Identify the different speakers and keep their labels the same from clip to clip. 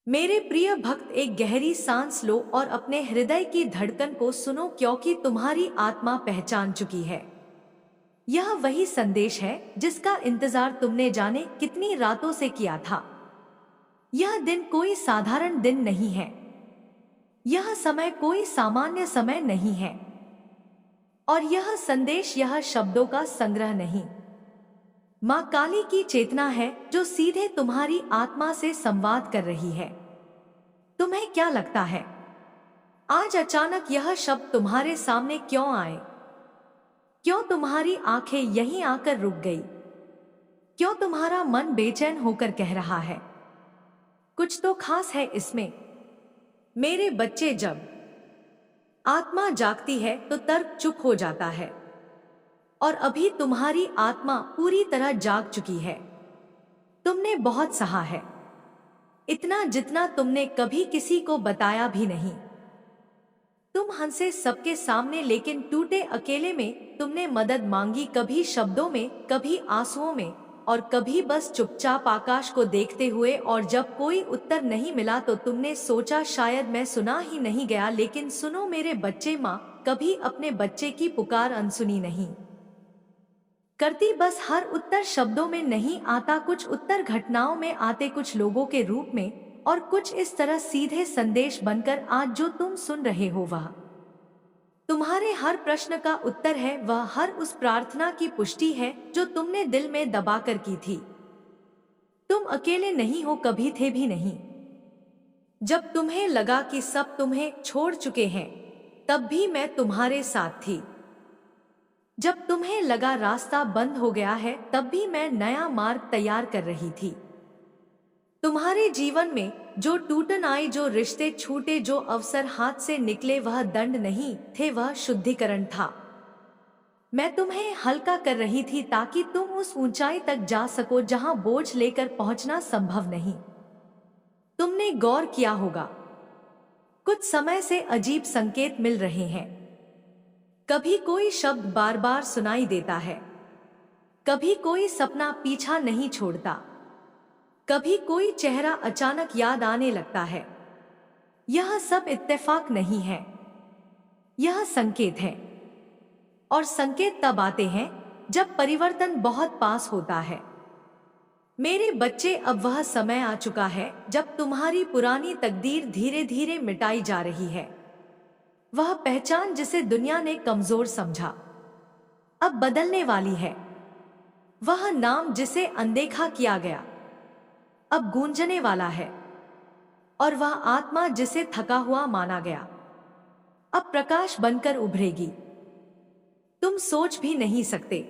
Speaker 1: मेरे प्रिय भक्त, एक गहरी सांस लो और अपने हृदय की धड़कन को सुनो, क्योंकि तुम्हारी आत्मा पहचान चुकी है। यह वही संदेश है जिसका इंतजार तुमने जाने कितनी रातों से किया था। यह दिन कोई साधारण दिन नहीं है। यह समय कोई सामान्य समय नहीं है। और यह संदेश यह शब्दों का संग्रह नहीं, माँ काली की चेतना है जो सीधे तुम्हारी आत्मा से संवाद कर रही है। तुम्हें क्या लगता है, आज अचानक यह शब्द तुम्हारे सामने क्यों आए? क्यों तुम्हारी आंखें यहीं आकर रुक गई? क्यों तुम्हारा मन बेचैन होकर कह रहा है, कुछ तो खास है इसमें? मेरे बच्चे, जब आत्मा जागती है तो तर्क चुप हो जाता है। और अभी तुम्हारी आत्मा पूरी तरह जाग चुकी है। तुमने बहुत सहा है, इतना जितना तुमने कभी किसी को बताया भी नहीं। तुम हंसे सबके सामने, लेकिन टूटे अकेले में। तुमने मदद मांगी, कभी शब्दों में, कभी आंसुओं में, और कभी बस चुपचाप आकाश को देखते हुए। और जब कोई उत्तर नहीं मिला तो तुमने सोचा शायद मैं सुना ही नहीं गया। लेकिन सुनो मेरे बच्चे, माँ कभी अपने बच्चे की पुकार अनसुनी नहीं करती। बस हर उत्तर शब्दों में नहीं आता, कुछ उत्तर घटनाओं में आते, कुछ लोगों के रूप में, और कुछ इस तरह सीधे संदेश बनकर। आज जो तुम सुन रहे हो वह तुम्हारे हर प्रश्न का उत्तर है। वह हर उस प्रार्थना की पुष्टि है जो तुमने दिल में दबाकर की थी। तुम अकेले नहीं हो, कभी थे भी नहीं। जब तुम्हें लगा कि सब तुम्हें छोड़ चुके हैं, तब भी मैं तुम्हारे साथ थी। जब तुम्हें लगा रास्ता बंद हो गया है, तब भी मैं नया मार्ग तैयार कर रही थी। तुम्हारे जीवन में जो टूटन आई, जो रिश्ते छूटे, जो अवसर हाथ से निकले, वह दंड नहीं थे, वह शुद्धिकरण था। मैं तुम्हें हल्का कर रही थी ताकि तुम उस ऊंचाई तक जा सको जहां बोझ लेकर पहुंचना संभव नहीं। तुमने गौर किया होगा, कुछ समय से अजीब संकेत मिल रहे हैं। कभी कोई शब्द बार बार सुनाई देता है, कभी कोई सपना पीछा नहीं छोड़ता, कभी कोई चेहरा अचानक याद आने लगता है। यह सब इत्तेफाक नहीं है, यह संकेत है। और संकेत तब आते हैं जब परिवर्तन बहुत पास होता है। मेरे बच्चे, अब वह समय आ चुका है जब तुम्हारी पुरानी तकदीर धीरे धीरे मिटाई जा रही है। वह पहचान जिसे दुनिया ने कमजोर समझा, अब बदलने वाली है। वह नाम जिसे अनदेखा किया गया, अब गूंजने वाला है। और वह आत्मा जिसे थका हुआ माना गया, अब प्रकाश बनकर उभरेगी। तुम सोच भी नहीं सकते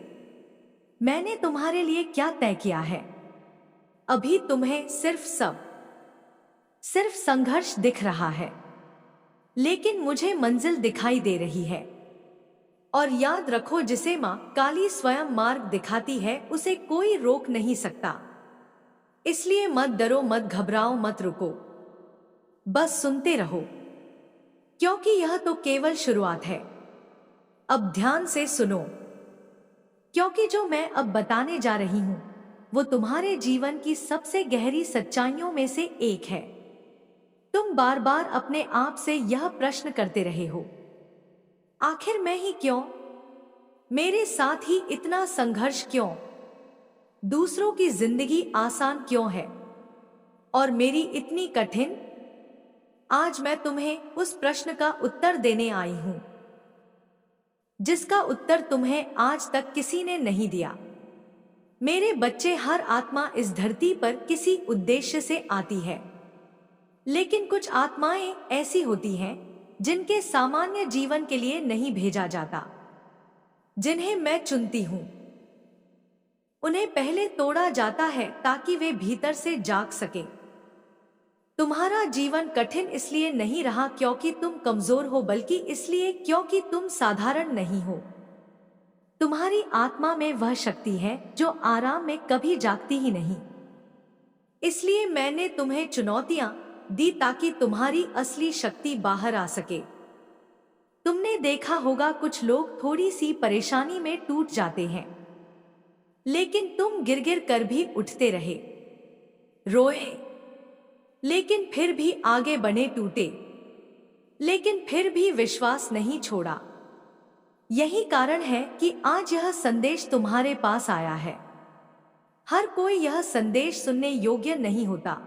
Speaker 1: मैंने तुम्हारे लिए क्या तय किया है। अभी तुम्हें सिर्फ संघर्ष दिख रहा है, लेकिन मुझे मंजिल दिखाई दे रही है। और याद रखो, जिसे मां काली स्वयं मार्ग दिखाती है, उसे कोई रोक नहीं सकता। इसलिए मत डरो, मत घबराओ, मत रुको, बस सुनते रहो, क्योंकि यह तो केवल शुरुआत है। अब ध्यान से सुनो, क्योंकि जो मैं अब बताने जा रही हूं वो तुम्हारे जीवन की सबसे गहरी सच्चाइयों में से एक है। तुम बार बार अपने आप से यह प्रश्न करते रहे हो, आखिर मैं ही क्यों? मेरे साथ ही इतना संघर्ष क्यों? दूसरों की जिंदगी आसान क्यों है और मेरी इतनी कठिन? आज मैं तुम्हें उस प्रश्न का उत्तर देने आई हूं जिसका उत्तर तुम्हें आज तक किसी ने नहीं दिया। मेरे बच्चे, हर आत्मा इस धरती पर किसी उद्देश्य से आती है, लेकिन कुछ आत्माएं ऐसी होती हैं जिनके सामान्य जीवन के लिए नहीं भेजा जाता, जिन्हें मैं चुनती हूं। उन्हें पहले तोड़ा जाता है ताकि वे भीतर से जाग सके। तुम्हारा जीवन कठिन इसलिए नहीं रहा क्योंकि तुम कमजोर हो, बल्कि इसलिए क्योंकि तुम साधारण नहीं हो। तुम्हारी आत्मा में वह शक्ति है जो आराम में कभी जागती ही नहीं। इसलिए मैंने तुम्हें चुनौतियां दी ताकि तुम्हारी असली शक्ति बाहर आ सके। तुमने देखा होगा, कुछ लोग थोड़ी सी परेशानी में टूट जाते हैं, लेकिन तुम गिर गिर कर भी उठते रहे, रोए, लेकिन फिर भी आगे बढ़े, टूटे लेकिन फिर भी विश्वास नहीं छोड़ा। यही कारण है कि आज यह संदेश तुम्हारे पास आया है। हर कोई यह संदेश सुनने योग्य नहीं होता,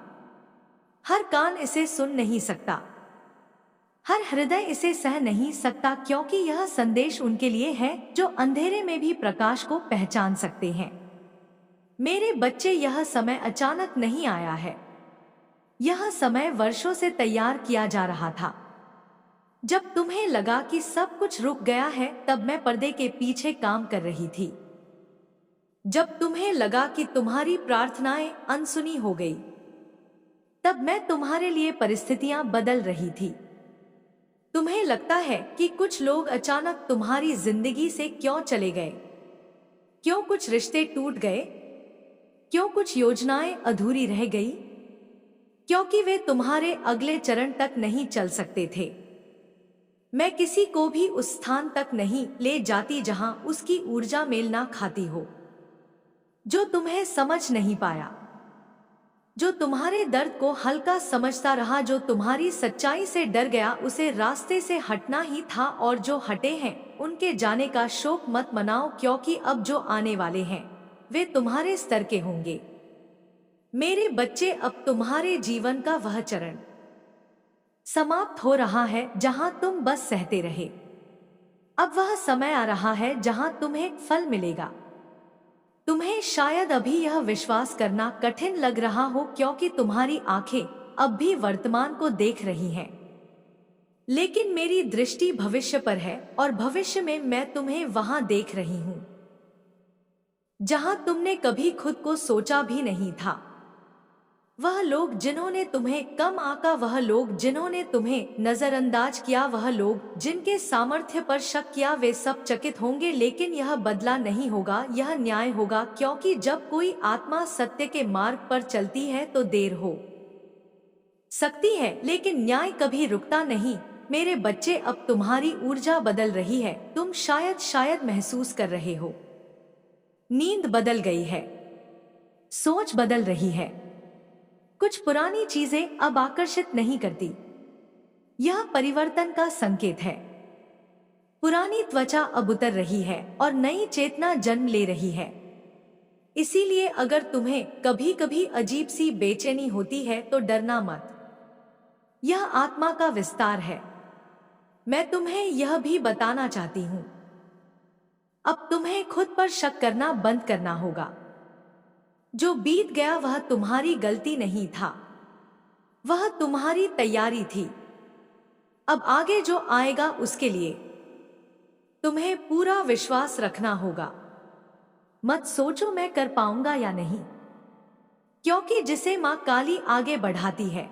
Speaker 1: हर कान इसे सुन नहीं सकता, हर हृदय इसे सह नहीं सकता, क्योंकि यह संदेश उनके लिए है जो अंधेरे में भी प्रकाश को पहचान सकते हैं। मेरे बच्चे, यह समय अचानक नहीं आया है। यह समय वर्षों से तैयार किया जा रहा था। जब तुम्हें लगा कि सब कुछ रुक गया है, तब मैं पर्दे के पीछे काम कर रही थी। जब तुम्हें लगा कि तुम्हारी प्रार्थनाएं अनसुनी हो गई, तब मैं तुम्हारे लिए परिस्थितियां बदल रही थी। तुम्हें लगता है कि कुछ लोग अचानक तुम्हारी जिंदगी से क्यों चले गए, क्यों कुछ रिश्ते टूट गए, क्यों कुछ योजनाएं अधूरी रह गई, क्योंकि वे तुम्हारे अगले चरण तक नहीं चल सकते थे। मैं किसी को भी उस स्थान तक नहीं ले जाती जहां उसकी ऊर्जा मेल ना खाती हो, जो तुम्हें समझ नहीं पाया, जो तुम्हारे दर्द को हल्का समझता रहा, जो तुम्हारी सच्चाई से डर गया। उसे रास्ते से हटना ही था, और जो हटे हैं उनके जाने का शोक मत मनाओ, क्योंकि अब जो आने वाले हैं वे तुम्हारे स्तर के होंगे। मेरे बच्चे, अब तुम्हारे जीवन का वह चरण समाप्त हो रहा है जहां तुम बस सहते रहे। अब वह समय आ रहा है जहां तुम्हें फल मिलेगा। तुम्हें शायद अभी यह विश्वास करना कठिन लग रहा हो, क्योंकि तुम्हारी आंखें अब भी वर्तमान को देख रही हैं, लेकिन मेरी दृष्टि भविष्य पर है, और भविष्य में मैं तुम्हें वहां देख रही हूं जहां तुमने कभी खुद को सोचा भी नहीं था। वह लोग जिन्होंने तुम्हें कम आंका, वह लोग जिन्होंने तुम्हें नजरअंदाज किया, वह लोग जिनके सामर्थ्य पर शक किया, वे सब चकित होंगे। लेकिन यह बदला नहीं होगा, यह न्याय होगा, क्योंकि जब कोई आत्मा सत्य के मार्ग पर चलती है तो देर हो सकती है, लेकिन न्याय कभी रुकता नहीं। मेरे बच्चे, अब तुम्हारी ऊर्जा बदल रही है। तुम शायद महसूस कर रहे हो, नींद बदल गई है, सोच बदल रही है, कुछ पुरानी चीजें अब आकर्षित नहीं करती। यह परिवर्तन का संकेत है। पुरानी त्वचा अब उतर रही है और नई चेतना जन्म ले रही है। इसीलिए अगर तुम्हें कभी कभी अजीब सी बेचैनी होती है तो डरना मत। यह आत्मा का विस्तार है। मैं तुम्हें यह भी बताना चाहती हूं, अब तुम्हें खुद पर शक करना बंद करना होगा। जो बीत गया वह तुम्हारी गलती नहीं था, वह तुम्हारी तैयारी थी। अब आगे जो आएगा उसके लिए तुम्हें पूरा विश्वास रखना होगा। मत सोचो मैं कर पाऊंगा या नहीं, क्योंकि जिसे मां काली आगे बढ़ाती है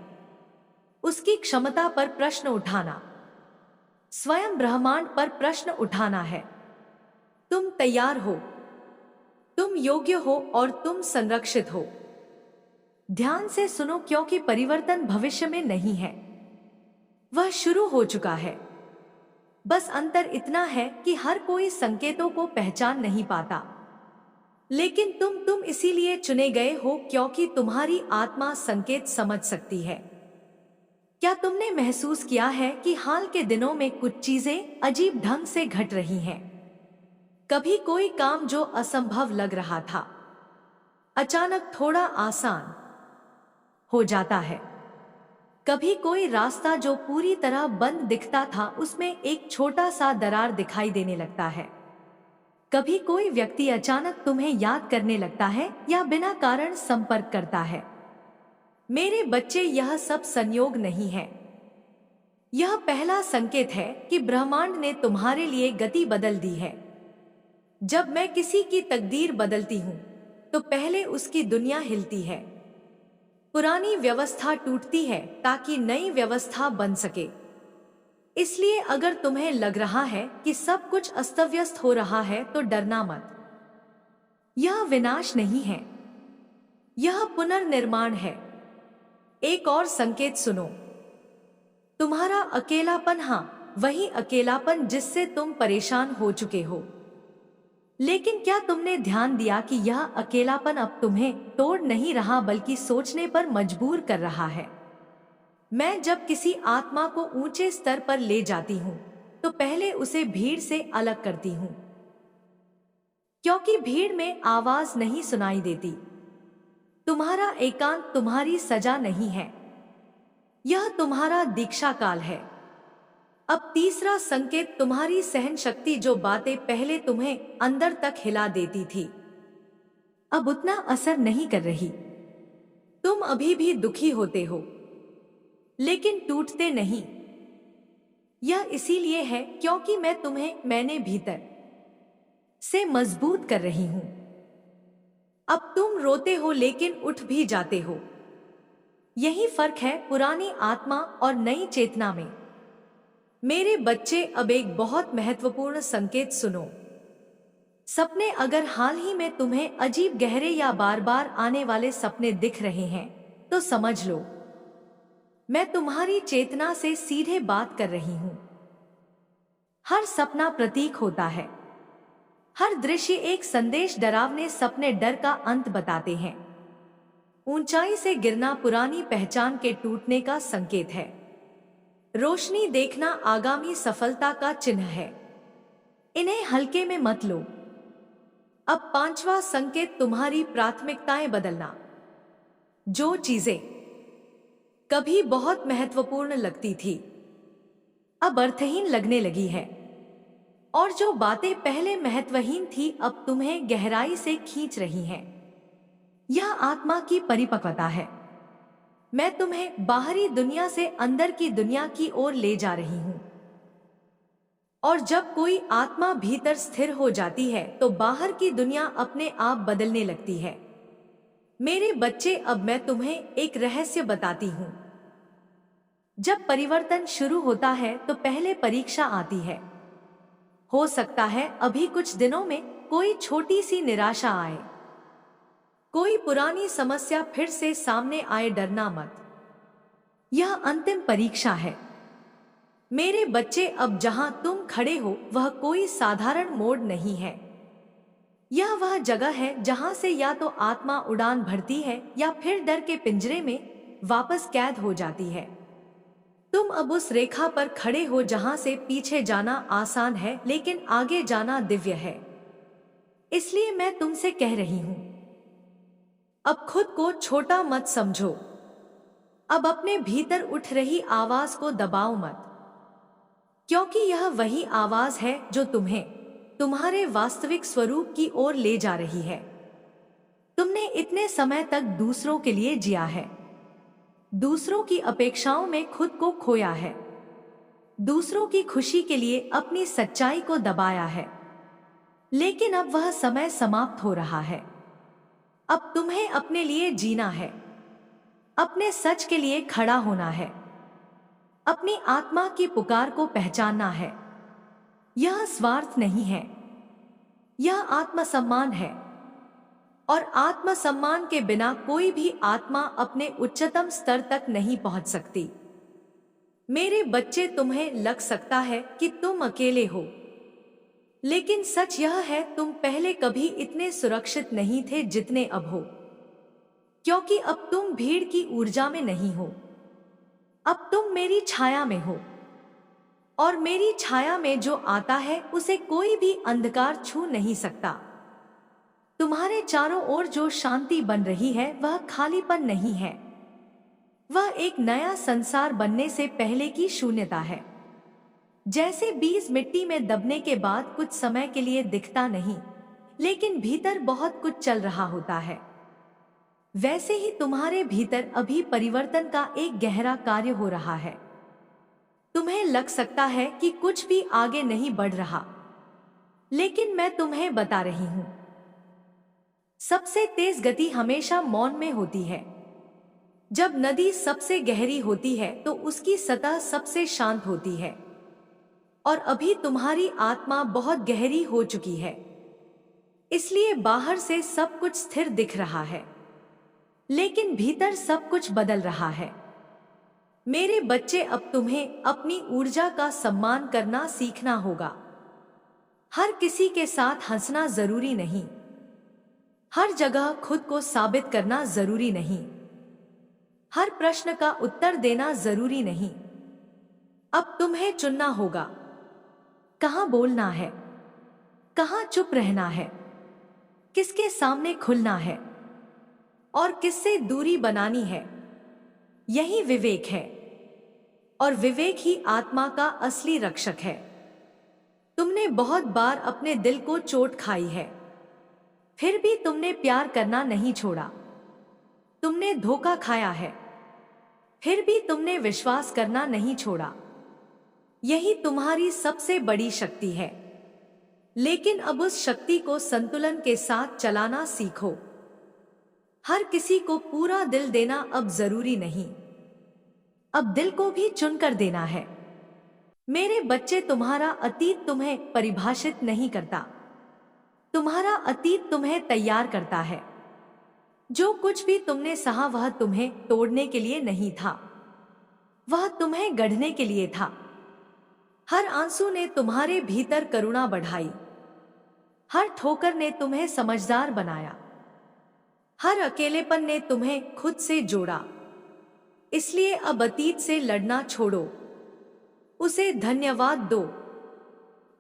Speaker 1: उसकी क्षमता पर प्रश्न उठाना स्वयं ब्रह्मांड पर प्रश्न उठाना है। तुम तैयार हो, तुम योग्य हो और तुम संरक्षित हो। ध्यान से सुनो, क्योंकि परिवर्तन भविष्य में नहीं है, वह शुरू हो चुका है। बस अंतर इतना है कि हर कोई संकेतों को पहचान नहीं पाता, लेकिन तुम इसीलिए चुने गए हो क्योंकि तुम्हारी आत्मा संकेत समझ सकती है। क्या तुमने महसूस किया है कि हाल के दिनों में कुछ चीजें अजीब ढंग से घट रही हैं? कभी कोई काम जो असंभव लग रहा था अचानक थोड़ा आसान हो जाता है। कभी कोई रास्ता जो पूरी तरह बंद दिखता था उसमें एक छोटा सा दरार दिखाई देने लगता है। कभी कोई व्यक्ति अचानक तुम्हें याद करने लगता है या बिना कारण संपर्क करता है। मेरे बच्चे, यह सब संयोग नहीं है। यह पहला संकेत है कि ब्रह्मांड ने तुम्हारे लिए गति बदल दी है। जब मैं किसी की तकदीर बदलती हूं तो पहले उसकी दुनिया हिलती है। पुरानी व्यवस्था टूटती है ताकि नई व्यवस्था बन सके। इसलिए अगर तुम्हें लग रहा है कि सब कुछ अस्तव्यस्त हो रहा है तो डरना मत। यह विनाश नहीं है, यह पुनर्निर्माण है। एक और संकेत सुनो, तुम्हारा अकेलापन, हाँ, वही अकेलापन जिससे तुम परेशान हो चुके हो। लेकिन क्या तुमने ध्यान दिया कि यह अकेलापन अब तुम्हें तोड़ नहीं रहा बल्कि सोचने पर मजबूर कर रहा है? मैं जब किसी आत्मा को ऊंचे स्तर पर ले जाती हूँ तो पहले उसे भीड़ से अलग करती हूँ, क्योंकि भीड़ में आवाज नहीं सुनाई देती। तुम्हारा एकांत तुम्हारी सजा नहीं है, यह तुम्हारा दीक्षा काल है। अब तीसरा संकेत, तुम्हारी सहन शक्ति जो बातें पहले तुम्हें अंदर तक हिला देती थी अब उतना असर नहीं कर रही। तुम अभी भी दुखी होते हो लेकिन टूटते नहीं। यह इसीलिए है क्योंकि मैंने भीतर से मजबूत कर रही हूं। अब तुम रोते हो लेकिन उठ भी जाते हो। यही फर्क है पुरानी आत्मा और नई चेतना में। मेरे बच्चे, अब एक बहुत महत्वपूर्ण संकेत सुनो। सपने, अगर हाल ही में तुम्हें अजीब गहरे या बार बार आने वाले सपने दिख रहे हैं तो समझ लो मैं तुम्हारी चेतना से सीधे बात कर रही हूं। हर सपना प्रतीक होता है, हर दृश्य एक संदेश। डरावने सपने डर का अंत बताते हैं। ऊंचाई से गिरना पुरानी पहचान के टूटने का संकेत है। रोशनी देखना आगामी सफलता का चिन्ह है। इन्हें हल्के में मत लो। अब पांचवा संकेत, तुम्हारी प्राथमिकताएं बदलना। जो चीजें कभी बहुत महत्वपूर्ण लगती थी अब अर्थहीन लगने लगी है, और जो बातें पहले महत्वहीन थी अब तुम्हें गहराई से खींच रही हैं। यह आत्मा की परिपक्वता है। मैं तुम्हें बाहरी दुनिया से अंदर की दुनिया की ओर ले जा रही हूं। और जब कोई आत्मा भीतर स्थिर हो जाती है तो बाहर की दुनिया अपने आप बदलने लगती है। मेरे बच्चे, अब मैं तुम्हें एक रहस्य बताती हूं। जब परिवर्तन शुरू होता है तो पहले परीक्षा आती है। हो सकता है अभी कुछ दिनों में कोई छोटी सी निराशा आए, कोई पुरानी समस्या फिर से सामने आए। डरना मत, यह अंतिम परीक्षा है। मेरे बच्चे, अब जहां तुम खड़े हो वह कोई साधारण मोड़ नहीं है। यह वह जगह है जहां से या तो आत्मा उड़ान भरती है या फिर डर के पिंजरे में वापस कैद हो जाती है। तुम अब उस रेखा पर खड़े हो जहां से पीछे जाना आसान है लेकिन आगे जाना दिव्य है। इसलिए मैं तुमसे कह रही हूं, अब खुद को छोटा मत समझो। अब अपने भीतर उठ रही आवाज को दबाओ मत, क्योंकि यह वही आवाज है जो तुम्हें तुम्हारे वास्तविक स्वरूप की ओर ले जा रही है। तुमने इतने समय तक दूसरों के लिए जिया है, दूसरों की अपेक्षाओं में खुद को खोया है, दूसरों की खुशी के लिए अपनी सच्चाई को दबाया है। लेकिन अब वह समय समाप्त हो रहा है। अब तुम्हें अपने लिए जीना है, अपने सच के लिए खड़ा होना है, अपनी आत्मा की पुकार को पहचानना है। यह स्वार्थ नहीं है, यह आत्मसम्मान है। और आत्मसम्मान के बिना कोई भी आत्मा अपने उच्चतम स्तर तक नहीं पहुंच सकती। मेरे बच्चे, तुम्हें लग सकता है कि तुम अकेले हो, लेकिन सच यह है तुम पहले कभी इतने सुरक्षित नहीं थे जितने अब हो। क्योंकि अब तुम भीड़ की ऊर्जा में नहीं हो, अब तुम मेरी छाया में हो। और मेरी छाया में जो आता है उसे कोई भी अंधकार छू नहीं सकता। तुम्हारे चारों ओर जो शांति बन रही है वह खालीपन नहीं है, वह एक नया संसार बनने से पहले की शून्यता है। जैसे बीज मिट्टी में दबने के बाद कुछ समय के लिए दिखता नहीं, लेकिन भीतर बहुत कुछ चल रहा होता है, वैसे ही तुम्हारे भीतर अभी परिवर्तन का एक गहरा कार्य हो रहा है। तुम्हें लग सकता है कि कुछ भी आगे नहीं बढ़ रहा, लेकिन मैं तुम्हें बता रही हूं, सबसे तेज गति हमेशा मौन में होती है। जब नदी सबसे गहरी होती है तो उसकी सतह सबसे शांत होती है। और अभी तुम्हारी आत्मा बहुत गहरी हो चुकी है, इसलिए बाहर से सब कुछ स्थिर दिख रहा है, लेकिन भीतर सब कुछ बदल रहा है। मेरे बच्चे, अब तुम्हें अपनी ऊर्जा का सम्मान करना सीखना होगा। हर किसी के साथ हंसना जरूरी नहीं, हर जगह खुद को साबित करना जरूरी नहीं। हर प्रश्न का उत्तर देना जरूरी नहीं। अब तुम्हें चुनना होगा, कहाँ बोलना है, कहाँ चुप रहना है, किसके सामने खुलना है और किससे दूरी बनानी है। यही विवेक है, और विवेक ही आत्मा का असली रक्षक है। तुमने बहुत बार अपने दिल को चोट खाई है, फिर भी तुमने प्यार करना नहीं छोड़ा। तुमने धोखा खाया है, फिर भी तुमने विश्वास करना नहीं छोड़ा। यही तुम्हारी सबसे बड़ी शक्ति है। लेकिन अब उस शक्ति को संतुलन के साथ चलाना सीखो। हर किसी को पूरा दिल देना अब जरूरी नहीं, अब दिल को भी चुनकर देना है। मेरे बच्चे, तुम्हारा अतीत तुम्हें परिभाषित नहीं करता, तुम्हारा अतीत तुम्हें तैयार करता है। जो कुछ भी तुमने सहा वह तुम्हें तोड़ने के लिए नहीं था, वह तुम्हें गढ़ने के लिए था। हर आंसू ने तुम्हारे भीतर करुणा बढ़ाई, हर ठोकर ने तुम्हें समझदार बनाया, हर अकेलेपन ने तुम्हें खुद से जोड़ा। इसलिए अब अतीत से लड़ना छोड़ो, उसे धन्यवाद दो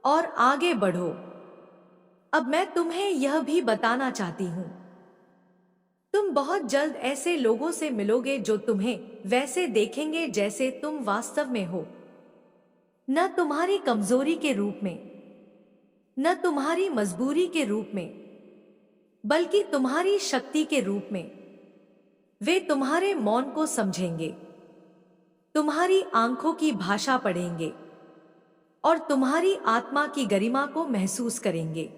Speaker 1: और आगे बढ़ो। अब मैं तुम्हें यह भी बताना चाहती हूं, तुम बहुत जल्द ऐसे लोगों से मिलोगे जो तुम्हें वैसे देखेंगे जैसे तुम वास्तव में हो, न तुम्हारी कमजोरी के रूप में, न तुम्हारी मजबूरी के रूप में, बल्कि तुम्हारी शक्ति के रूप में। वे तुम्हारे मौन को समझेंगे, तुम्हारी आंखों की भाषा पढ़ेंगे और तुम्हारी आत्मा की गरिमा को महसूस करेंगे।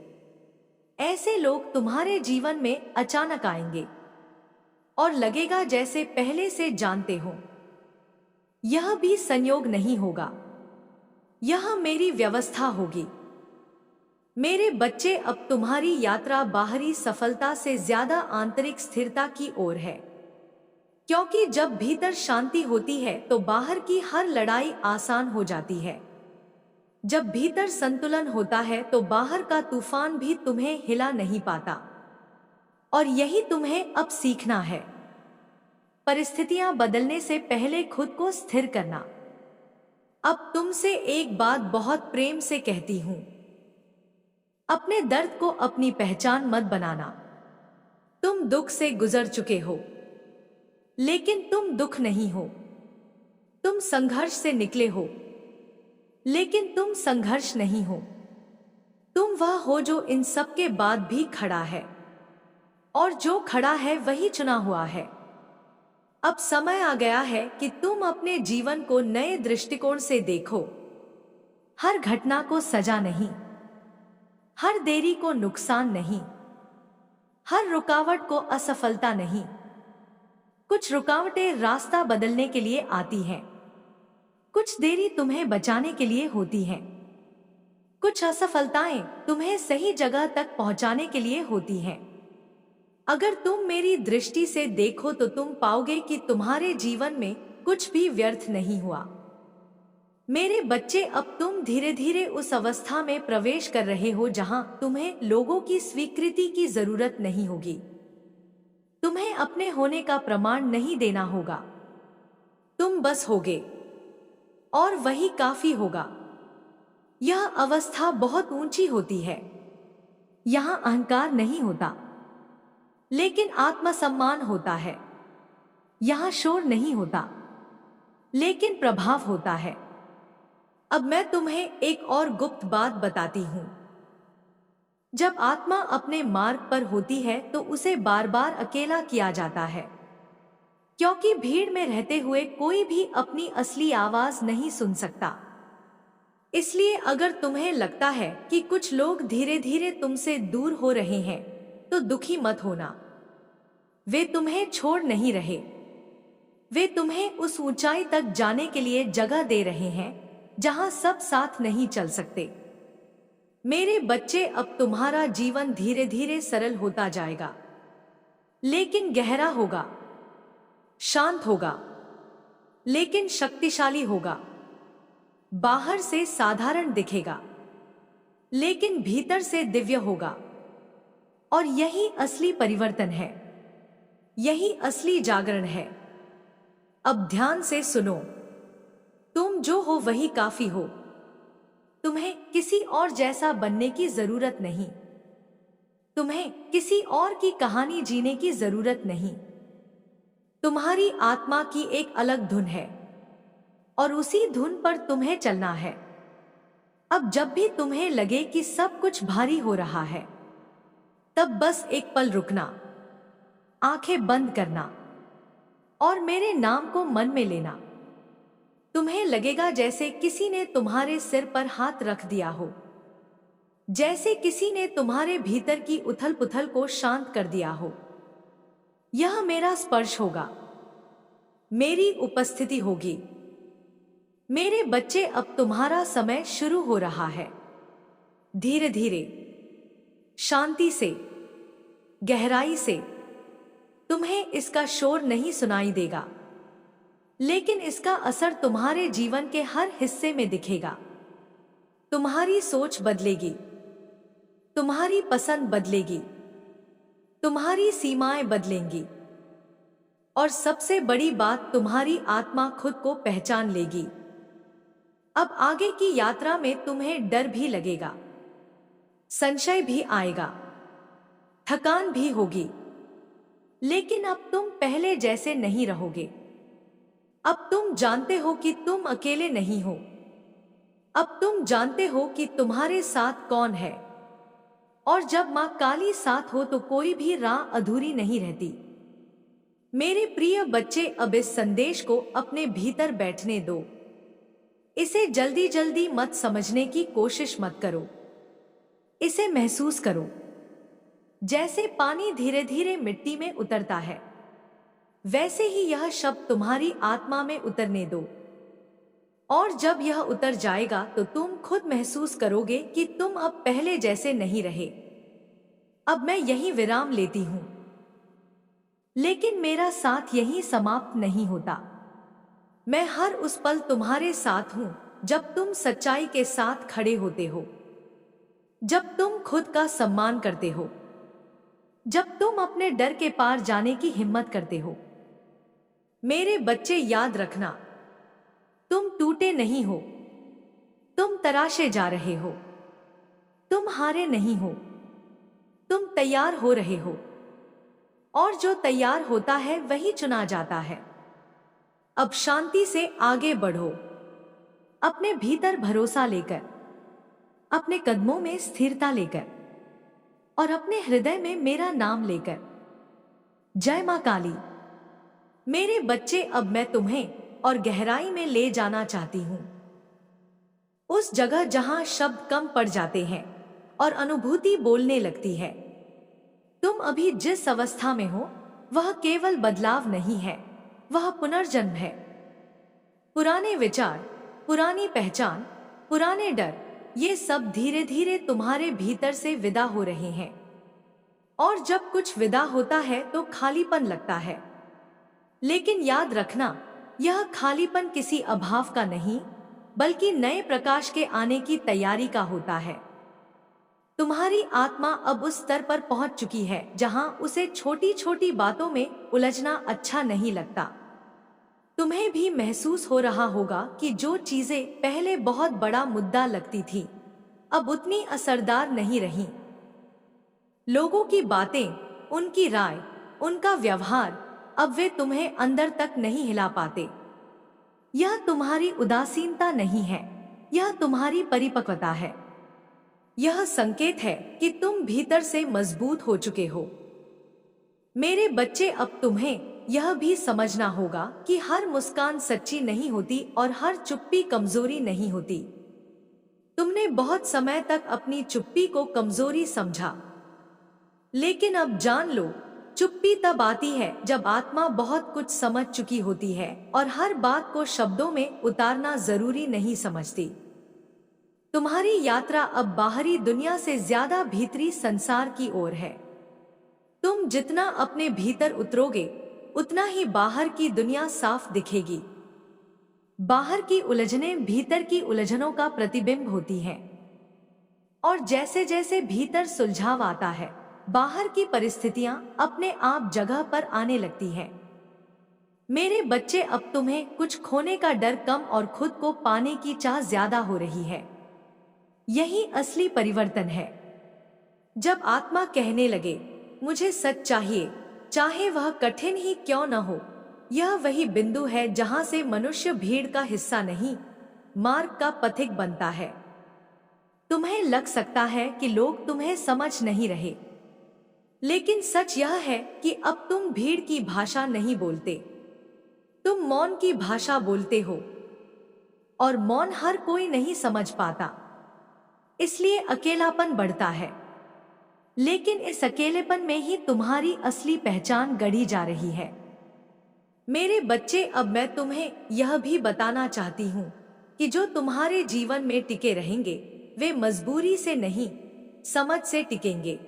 Speaker 1: ऐसे लोग तुम्हारे जीवन में अचानक आएंगे और लगेगा जैसे पहले से जानते हो। यह भी संयोग नहीं होगा, यह मेरी व्यवस्था होगी। मेरे बच्चे, अब तुम्हारी यात्रा बाहरी सफलता से ज्यादा आंतरिक स्थिरता की ओर है, क्योंकि जब भीतर शांति होती है तो बाहर की हर लड़ाई आसान हो जाती है। जब भीतर संतुलन होता है तो बाहर का तूफान भी तुम्हें हिला नहीं पाता। और यही तुम्हें अब सीखना है, परिस्थितियां बदलने से पहले खुद को स्थिर करना। अब तुमसे एक बात बहुत प्रेम से कहती हूं, अपने दर्द को अपनी पहचान मत बनाना। तुम दुख से गुजर चुके हो, लेकिन तुम दुख नहीं हो। तुम संघर्ष से निकले हो, लेकिन तुम संघर्ष नहीं हो। तुम वह हो जो इन सब के बाद भी खड़ा है, और जो खड़ा है वही चुना हुआ है। अब समय आ गया है कि तुम अपने जीवन को नए दृष्टिकोण से देखो। हर घटना को सजा नहीं, हर देरी को नुकसान नहीं, हर रुकावट को असफलता नहीं। कुछ रुकावटें रास्ता बदलने के लिए आती हैं, कुछ देरी तुम्हें बचाने के लिए होती हैं, कुछ असफलताएं तुम्हें सही जगह तक पहुंचाने के लिए होती हैं। अगर तुम मेरी दृष्टि से देखो तो तुम पाओगे कि तुम्हारे जीवन में कुछ भी व्यर्थ नहीं हुआ। मेरे बच्चे, अब तुम धीरे धीरे उस अवस्था में प्रवेश कर रहे हो जहां तुम्हें लोगों की स्वीकृति की जरूरत नहीं होगी। तुम्हें अपने होने का प्रमाण नहीं देना होगा, तुम बस होगे और वही काफी होगा। यह अवस्था बहुत ऊंची होती है, यहां अहंकार नहीं होता, लेकिन आत्मसम्मान होता है। यहां शोर नहीं होता, लेकिन प्रभाव होता है। अब मैं तुम्हें एक और गुप्त बात बताती हूं। जब आत्मा अपने मार्ग पर होती है तो उसे बार बार अकेला किया जाता है, क्योंकि भीड़ में रहते हुए कोई भी अपनी असली आवाज नहीं सुन सकता। इसलिए अगर तुम्हें लगता है कि कुछ लोग धीरे धीरे तुमसे दूर हो रहे हैं तो दुखी मत होना। वे तुम्हें छोड़ नहीं रहे, वे तुम्हें उस ऊंचाई तक जाने के लिए जगह दे रहे हैं जहां सब साथ नहीं चल सकते। मेरे बच्चे, अब तुम्हारा जीवन धीरे धीरे सरल होता जाएगा, लेकिन गहरा होगा, शांत होगा, लेकिन शक्तिशाली होगा। बाहर से साधारण दिखेगा, लेकिन भीतर से दिव्य होगा। और यही असली परिवर्तन है, यही असली जागरण है। अब ध्यान से सुनो। तुम जो हो वही काफी हो। तुम्हें किसी और जैसा बनने की जरूरत नहीं। तुम्हें किसी और की कहानी जीने की जरूरत नहीं। तुम्हारी आत्मा की एक अलग धुन है और उसी धुन पर तुम्हें चलना है। अब जब भी तुम्हें लगे कि सब कुछ भारी हो रहा है, तब बस एक पल रुकना, आंखें बंद करना और मेरे नाम को मन में लेना। तुम्हें लगेगा जैसे किसी ने तुम्हारे सिर पर हाथ रख दिया हो, जैसे किसी ने तुम्हारे भीतर की उथल पुथल को शांत कर दिया हो। यह मेरा स्पर्श होगा, मेरी उपस्थिति होगी। मेरे बच्चे, अब तुम्हारा समय शुरू हो रहा है। धीरे धीरे, शांति से, गहराई से। तुम्हें इसका शोर नहीं सुनाई देगा, लेकिन इसका असर तुम्हारे जीवन के हर हिस्से में दिखेगा। तुम्हारी सोच बदलेगी, तुम्हारी पसंद बदलेगी, तुम्हारी सीमाएं बदलेंगी और सबसे बड़ी बात, तुम्हारी आत्मा खुद को पहचान लेगी। अब आगे की यात्रा में तुम्हें डर भी लगेगा, संशय भी आएगा, थकान भी होगी, लेकिन अब तुम पहले जैसे नहीं रहोगे। अब तुम जानते हो कि तुम अकेले नहीं हो। अब तुम जानते हो कि तुम्हारे साथ कौन है, और जब मां काली साथ हो तो कोई भी राह अधूरी नहीं रहती। मेरे प्रिय बच्चे, अब इस संदेश को अपने भीतर बैठने दो। इसे जल्दी जल्दी मत समझने की कोशिश मत करो। इसे महसूस करो, जैसे पानी धीरे धीरे मिट्टी में उतरता है, वैसे ही यह शब्द तुम्हारी आत्मा में उतरने दो। और जब यह उतर जाएगा तो तुम खुद महसूस करोगे कि तुम अब पहले जैसे नहीं रहे। अब मैं यहीं विराम लेती हूं, लेकिन मेरा साथ यहीं समाप्त नहीं होता। मैं हर उस पल तुम्हारे साथ हूं जब तुम सच्चाई के साथ खड़े होते हो, जब तुम खुद का सम्मान करते हो, जब तुम अपने डर के पार जाने की हिम्मत करते हो। मेरे बच्चे, याद रखना, तुम टूटे नहीं हो, तुम तराशे जा रहे हो, तुम हारे नहीं हो, तुम तैयार हो रहे हो, और जो तैयार होता है वही चुना जाता है। अब शांति से आगे बढ़ो, अपने भीतर भरोसा लेकर, अपने कदमों में स्थिरता लेकर और अपने हृदय में मेरा नाम लेकर। जय मां काली। मेरे बच्चे, अब मैं तुम्हें और गहराई में ले जाना चाहती हूं, उस जगह जहां शब्द कम पड़ जाते हैं और अनुभूति बोलने लगती है। तुम अभी जिस अवस्था में हो वह केवल बदलाव नहीं है, वह पुनर्जन्म है। पुराने विचार, पुरानी पहचान, पुराने डर, ये सब धीरे धीरे तुम्हारे भीतर से विदा हो रहे हैं। और जब कुछ विदा होता है तो खालीपन लगता है, लेकिन याद रखना, यह खालीपन किसी अभाव का नहीं, बल्कि नए प्रकाश के आने की तैयारी का होता है। तुम्हारी आत्मा अब उस स्तर पर पहुंच चुकी है जहां उसे छोटी छोटी बातों में उलझना अच्छा नहीं लगता। तुम्हें भी महसूस हो रहा होगा कि जो चीजें पहले बहुत बड़ा मुद्दा लगती थी, अब उतनी असरदार नहीं रही। लोगों की बातें, उनकी राय, उनका व्यवहार, अब वे तुम्हें अंदर तक नहीं हिला पाते। यह तुम्हारी उदासीनता नहीं है, यह तुम्हारी परिपक्वता है। यह संकेत है कि तुम भीतर से मजबूत हो चुके हो। मेरे बच्चे, अब तुम्हें यह भी समझना होगा कि हर मुस्कान सच्ची नहीं होती और हर चुप्पी कमजोरी नहीं होती। तुमने बहुत समय तक अपनी चुप्पी को कमजोरी समझा, लेकिन अब जान लो, चुप्पी तब आती है जब आत्मा बहुत कुछ समझ चुकी होती है और हर बात को शब्दों में उतारना जरूरी नहीं समझती। तुम्हारी यात्रा अब बाहरी दुनिया से ज्यादा भीतरी संसार की ओर है। तुम जितना अपने भीतर उतरोगे, उतना ही बाहर की दुनिया साफ दिखेगी। बाहर की उलझनें भीतर की उलझनों का प्रतिबिंब होती हैं, और जैसे जैसे भीतर सुलझाव आता है, बाहर की परिस्थितियां अपने आप जगह पर आने लगती हैं। मेरे बच्चे, अब तुम्हें कुछ खोने का डर कम और खुद को पाने की चाह ज्यादा हो रही है। यही असली परिवर्तन है। जब आत्मा कहने लगे, मुझे सच चाहिए, चाहे वह कठिन ही क्यों न हो, यह वही बिंदु है जहां से मनुष्य भीड़ का हिस्सा नहीं, मार्ग का पथिक बनता है। तुम्हें लग सकता है कि लोग तुम्हें समझ नहीं रहे, लेकिन सच यह है कि अब तुम भीड़ की भाषा नहीं बोलते, तुम मौन की भाषा बोलते हो। और मौन हर कोई नहीं समझ पाता, इसलिए अकेलापन बढ़ता है। लेकिन इस अकेलेपन में ही तुम्हारी असली पहचान गढ़ी जा रही है। मेरे बच्चे, अब मैं तुम्हें यह भी बताना चाहती हूं कि जो तुम्हारे जीवन में टिके रहेंगे वे मजबूरी से नहीं, समझ से टिकेंगे।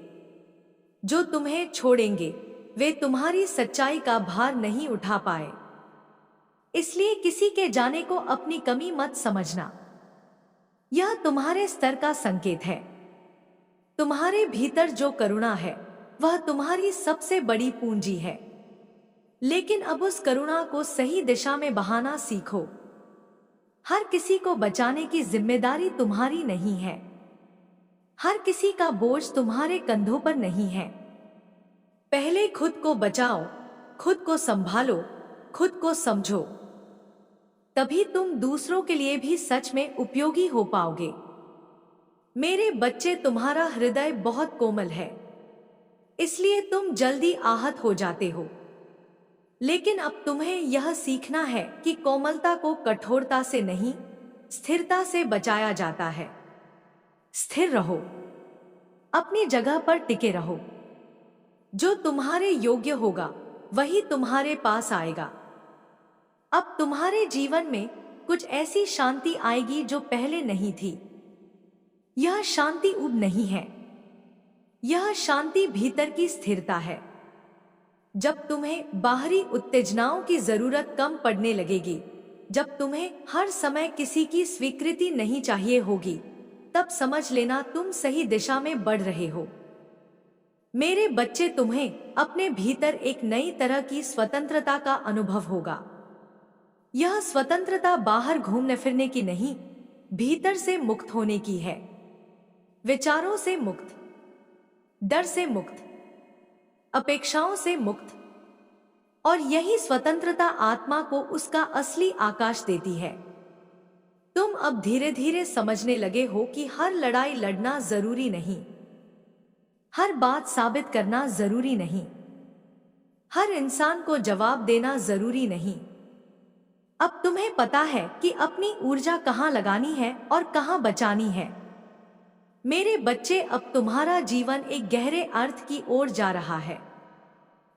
Speaker 1: जो तुम्हें छोड़ेंगे वे तुम्हारी सच्चाई का भार नहीं उठा पाए। इसलिए किसी के जाने को अपनी कमी मत समझना, यह तुम्हारे स्तर का संकेत है। तुम्हारे भीतर जो करुणा है वह तुम्हारी सबसे बड़ी पूंजी है। लेकिन अब उस करुणा को सही दिशा में बहाना सीखो। हर किसी को बचाने की जिम्मेदारी तुम्हारी नहीं है। हर किसी का बोझ तुम्हारे कंधों पर नहीं है। पहले खुद को बचाओ, खुद को संभालो, खुद को समझो, तभी तुम दूसरों के लिए भी सच में उपयोगी हो पाओगे। मेरे बच्चे, तुम्हारा हृदय बहुत कोमल है, इसलिए तुम जल्दी आहत हो जाते हो। लेकिन अब तुम्हें यह सीखना है कि कोमलता को कठोरता से नहीं, स्थिरता से बचाया जाता है। स्थिर रहो, अपनी जगह पर टिके रहो। जो तुम्हारे योग्य होगा वही तुम्हारे पास आएगा। अब तुम्हारे जीवन में कुछ ऐसी शांति आएगी जो पहले नहीं थी। यह शांति ऊब नहीं है, यह शांति भीतर की स्थिरता है। जब तुम्हें बाहरी उत्तेजनाओं की जरूरत कम पड़ने लगेगी, जब तुम्हें हर समय किसी की स्वीकृति नहीं चाहिए होगी, तब समझ लेना तुम सही दिशा में बढ़ रहे हो। मेरे बच्चे, तुम्हें अपने भीतर एक नई तरह की स्वतंत्रता का अनुभव होगा। यह स्वतंत्रता बाहर घूमने फिरने की नहीं, भीतर से मुक्त होने की है। विचारों से मुक्त, डर से मुक्त, अपेक्षाओं से मुक्त। और यही स्वतंत्रता आत्मा को उसका असली आकाश देती है। तुम अब धीरे धीरे समझने लगे हो कि हर लड़ाई लड़ना जरूरी नहीं, हर बात साबित करना जरूरी नहीं, हर इंसान को जवाब देना जरूरी नहीं। अब तुम्हें पता है कि अपनी ऊर्जा कहाँ लगानी है और कहाँ बचानी है। मेरे बच्चे, अब तुम्हारा जीवन एक गहरे अर्थ की ओर जा रहा है।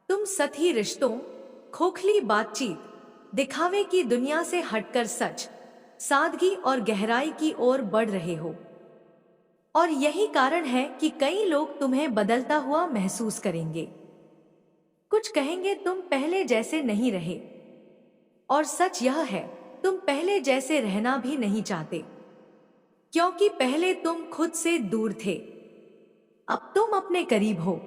Speaker 1: तुम सतही रिश्तों, खोखली बातचीत, दिखावे की दुनिया से हटकर सच, सादगी और गहराई की ओर बढ़ रहे हो। और यही कारण है कि कई लोग तुम्हें बदलता हुआ महसूस करेंगे। कुछ कहेंगे तुम पहले जैसे नहीं रहे, और सच यह है तुम पहले जैसे रहना भी नहीं चाहते, क्योंकि पहले तुम खुद से दूर थे, अब तुम अपने करीब हो।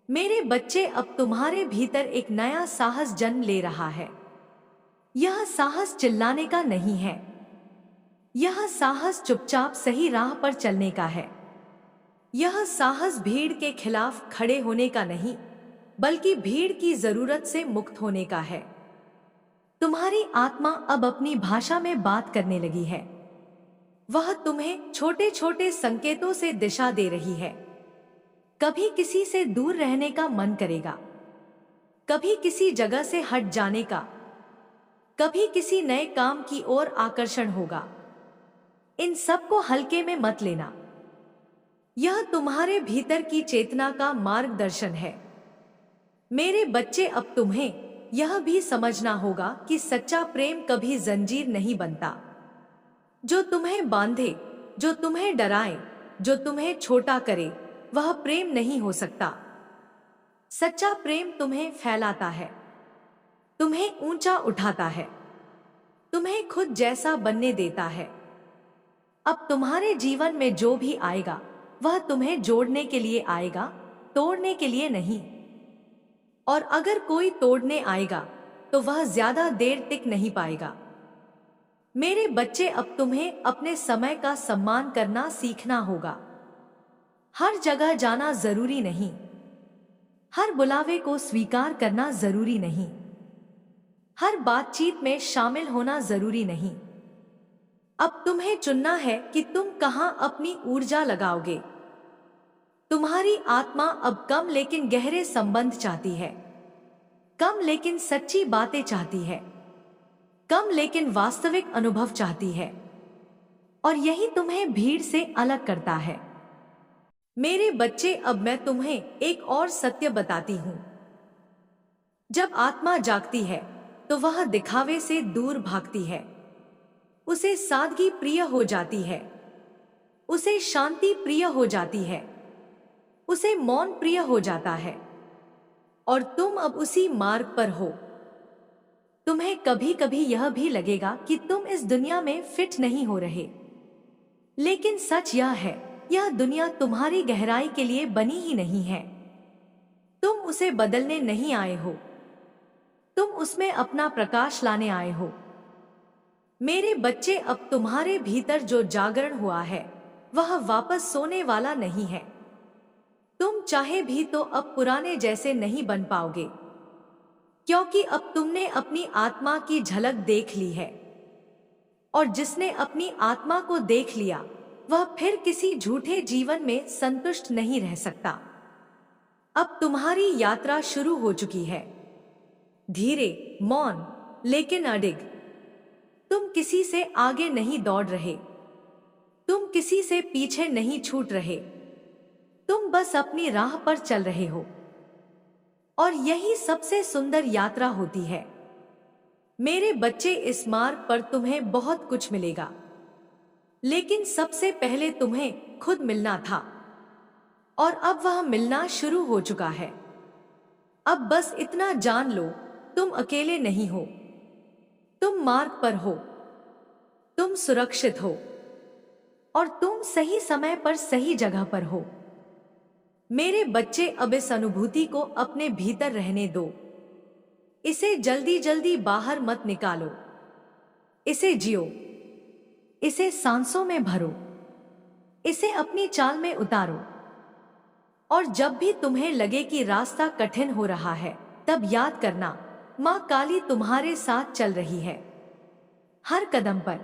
Speaker 1: मेरे बच्चे, अब तुम्हारे भीतर एक नया साहस जन्म ले रहा है। यह साहस चिल्लाने का नहीं है, यह साहस चुपचाप सही राह पर चलने का है। यह साहस भीड़ के खिलाफ खड़े होने का नहीं, बल्कि भीड़ की जरूरत से मुक्त होने का है। तुम्हारी आत्मा अब अपनी भाषा में बात करने लगी है। वह तुम्हें छोटे छोटे संकेतों से दिशा दे रही है। कभी किसी से दूर रहने का मन करेगा, कभी किसी जगह से हट जाने का, कभी किसी नए काम की ओर आकर्षण होगा। इन सब को हल्के में मत लेना, यह तुम्हारे भीतर की चेतना का मार्गदर्शन है। मेरे बच्चे, अब तुम्हें यह भी समझना होगा कि सच्चा प्रेम कभी जंजीर नहीं बनता। जो तुम्हें बांधे, जो तुम्हें डराए, जो तुम्हें छोटा करे, वह प्रेम नहीं हो सकता। सच्चा प्रेम तुम्हें फैलाता है, तुम्हें ऊंचा उठाता है, तुम्हें खुद जैसा बनने देता है। अब तुम्हारे जीवन में जो भी आएगा वह तुम्हें जोड़ने के लिए आएगा, तोड़ने के लिए नहीं। और अगर कोई तोड़ने आएगा तो वह ज्यादा देर टिक नहीं पाएगा। मेरे बच्चे, अब तुम्हें अपने समय का सम्मान करना सीखना होगा। हर जगह जाना जरूरी नहीं, हर बुलावे को स्वीकार करना जरूरी नहीं, हर बातचीत में शामिल होना जरूरी नहीं। अब तुम्हें चुनना है कि तुम कहां अपनी ऊर्जा लगाओगे। तुम्हारी आत्मा अब कम लेकिन गहरे संबंध चाहती है, कम लेकिन सच्ची बातें चाहती है, कम लेकिन वास्तविक अनुभव चाहती है, और यही तुम्हें भीड़ से अलग करता है। मेरे बच्चे, अब मैं तुम्हें एक और सत्य बताती हूं। जब आत्मा जागती है तो वह दिखावे से दूर भागती है, उसे सादगी प्रिय हो जाती है, उसे शांति प्रिय हो जाती है, उसे मौन प्रिय हो जाता है। और तुम अब उसी मार्ग पर हो। तुम्हें कभी कभी यह भी लगेगा कि तुम इस दुनिया में फिट नहीं हो रहे, लेकिन सच यह है, यह दुनिया तुम्हारी गहराई के लिए बनी ही नहीं है। तुम उसे बदलने नहीं आए हो, तुम उसमें अपना प्रकाश लाने आए हो। मेरे बच्चे, अब तुम्हारे भीतर जो जागरण हुआ है वह वापस सोने वाला नहीं है। तुम चाहे भी तो अब पुराने जैसे नहीं बन पाओगे, क्योंकि अब तुमने अपनी आत्मा की झलक देख ली है, और जिसने अपनी आत्मा को देख लिया वह फिर किसी झूठे जीवन में संतुष्ट नहीं रह सकता। अब तुम्हारी यात्रा शुरू हो चुकी है, धीरे, मौन, लेकिन अडिग। तुम किसी से आगे नहीं दौड़ रहे, तुम किसी से पीछे नहीं छूट रहे, तुम बस अपनी राह पर चल रहे हो। और यही सबसे सुंदर यात्रा होती है। मेरे बच्चे, इस मार्ग पर तुम्हें बहुत कुछ मिलेगा, लेकिन सबसे पहले तुम्हें खुद मिलना था, और अब वह मिलना शुरू हो चुका है। अब बस इतना जान लो, तुम अकेले नहीं हो, तुम मार्ग पर हो, तुम सुरक्षित हो, और तुम सही समय पर सही जगह पर हो। मेरे बच्चे, अब इस अनुभूति को अपने भीतर रहने दो, इसे जल्दी जल्दी बाहर मत निकालो, इसे जियो, इसे सांसों में भरो, इसे अपनी चाल में उतारो। और जब भी तुम्हें लगे कि रास्ता कठिन हो रहा है, तब याद करना, माँ काली तुम्हारे साथ चल रही है, हर कदम पर,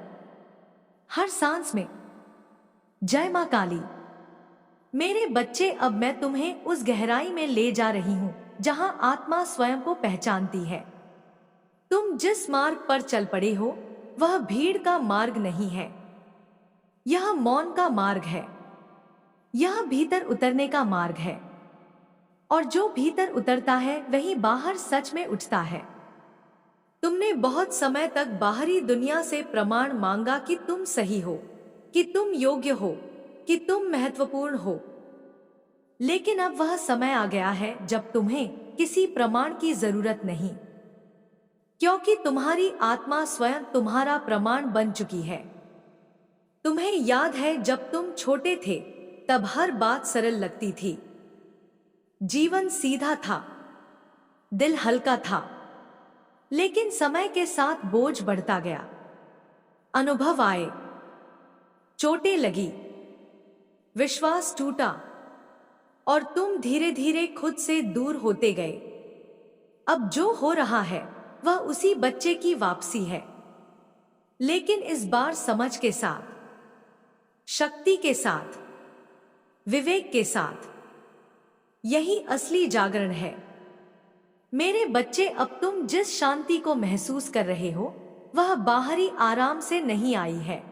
Speaker 1: हर सांस में। जय माँ काली। मेरे बच्चे, अब मैं तुम्हें उस गहराई में ले जा रही हूं जहां आत्मा स्वयं को पहचानती है। तुम जिस मार्ग पर चल पड़े हो वह भीड़ का मार्ग नहीं है, यह मौन का मार्ग है, यह भीतर उतरने का मार्ग है। और जो भीतर उतरता है वही बाहर सच में उठता है। तुमने बहुत समय तक बाहरी दुनिया से प्रमाण मांगा कि तुम सही हो, कि तुम योग्य हो, कि तुम महत्वपूर्ण हो। लेकिन अब वह समय आ गया है जब तुम्हें किसी प्रमाण की जरूरत नहीं, क्योंकि तुम्हारी आत्मा स्वयं तुम्हारा प्रमाण बन चुकी है। तुम्हें याद है, जब तुम छोटे थे तब हर बात सरल लगती थी, जीवन सीधा था, दिल हल्का था। लेकिन समय के साथ बोझ बढ़ता गया, अनुभव आए, चोटें लगी, विश्वास टूटा, और तुम धीरे धीरे खुद से दूर होते गए। अब जो हो रहा है वह उसी बच्चे की वापसी है, लेकिन इस बार समझ के साथ, शक्ति के साथ, विवेक के साथ। यही असली जागरण है। मेरे बच्चे, अब तुम जिस शांति को महसूस कर रहे हो वह बाहरी आराम से नहीं आई है,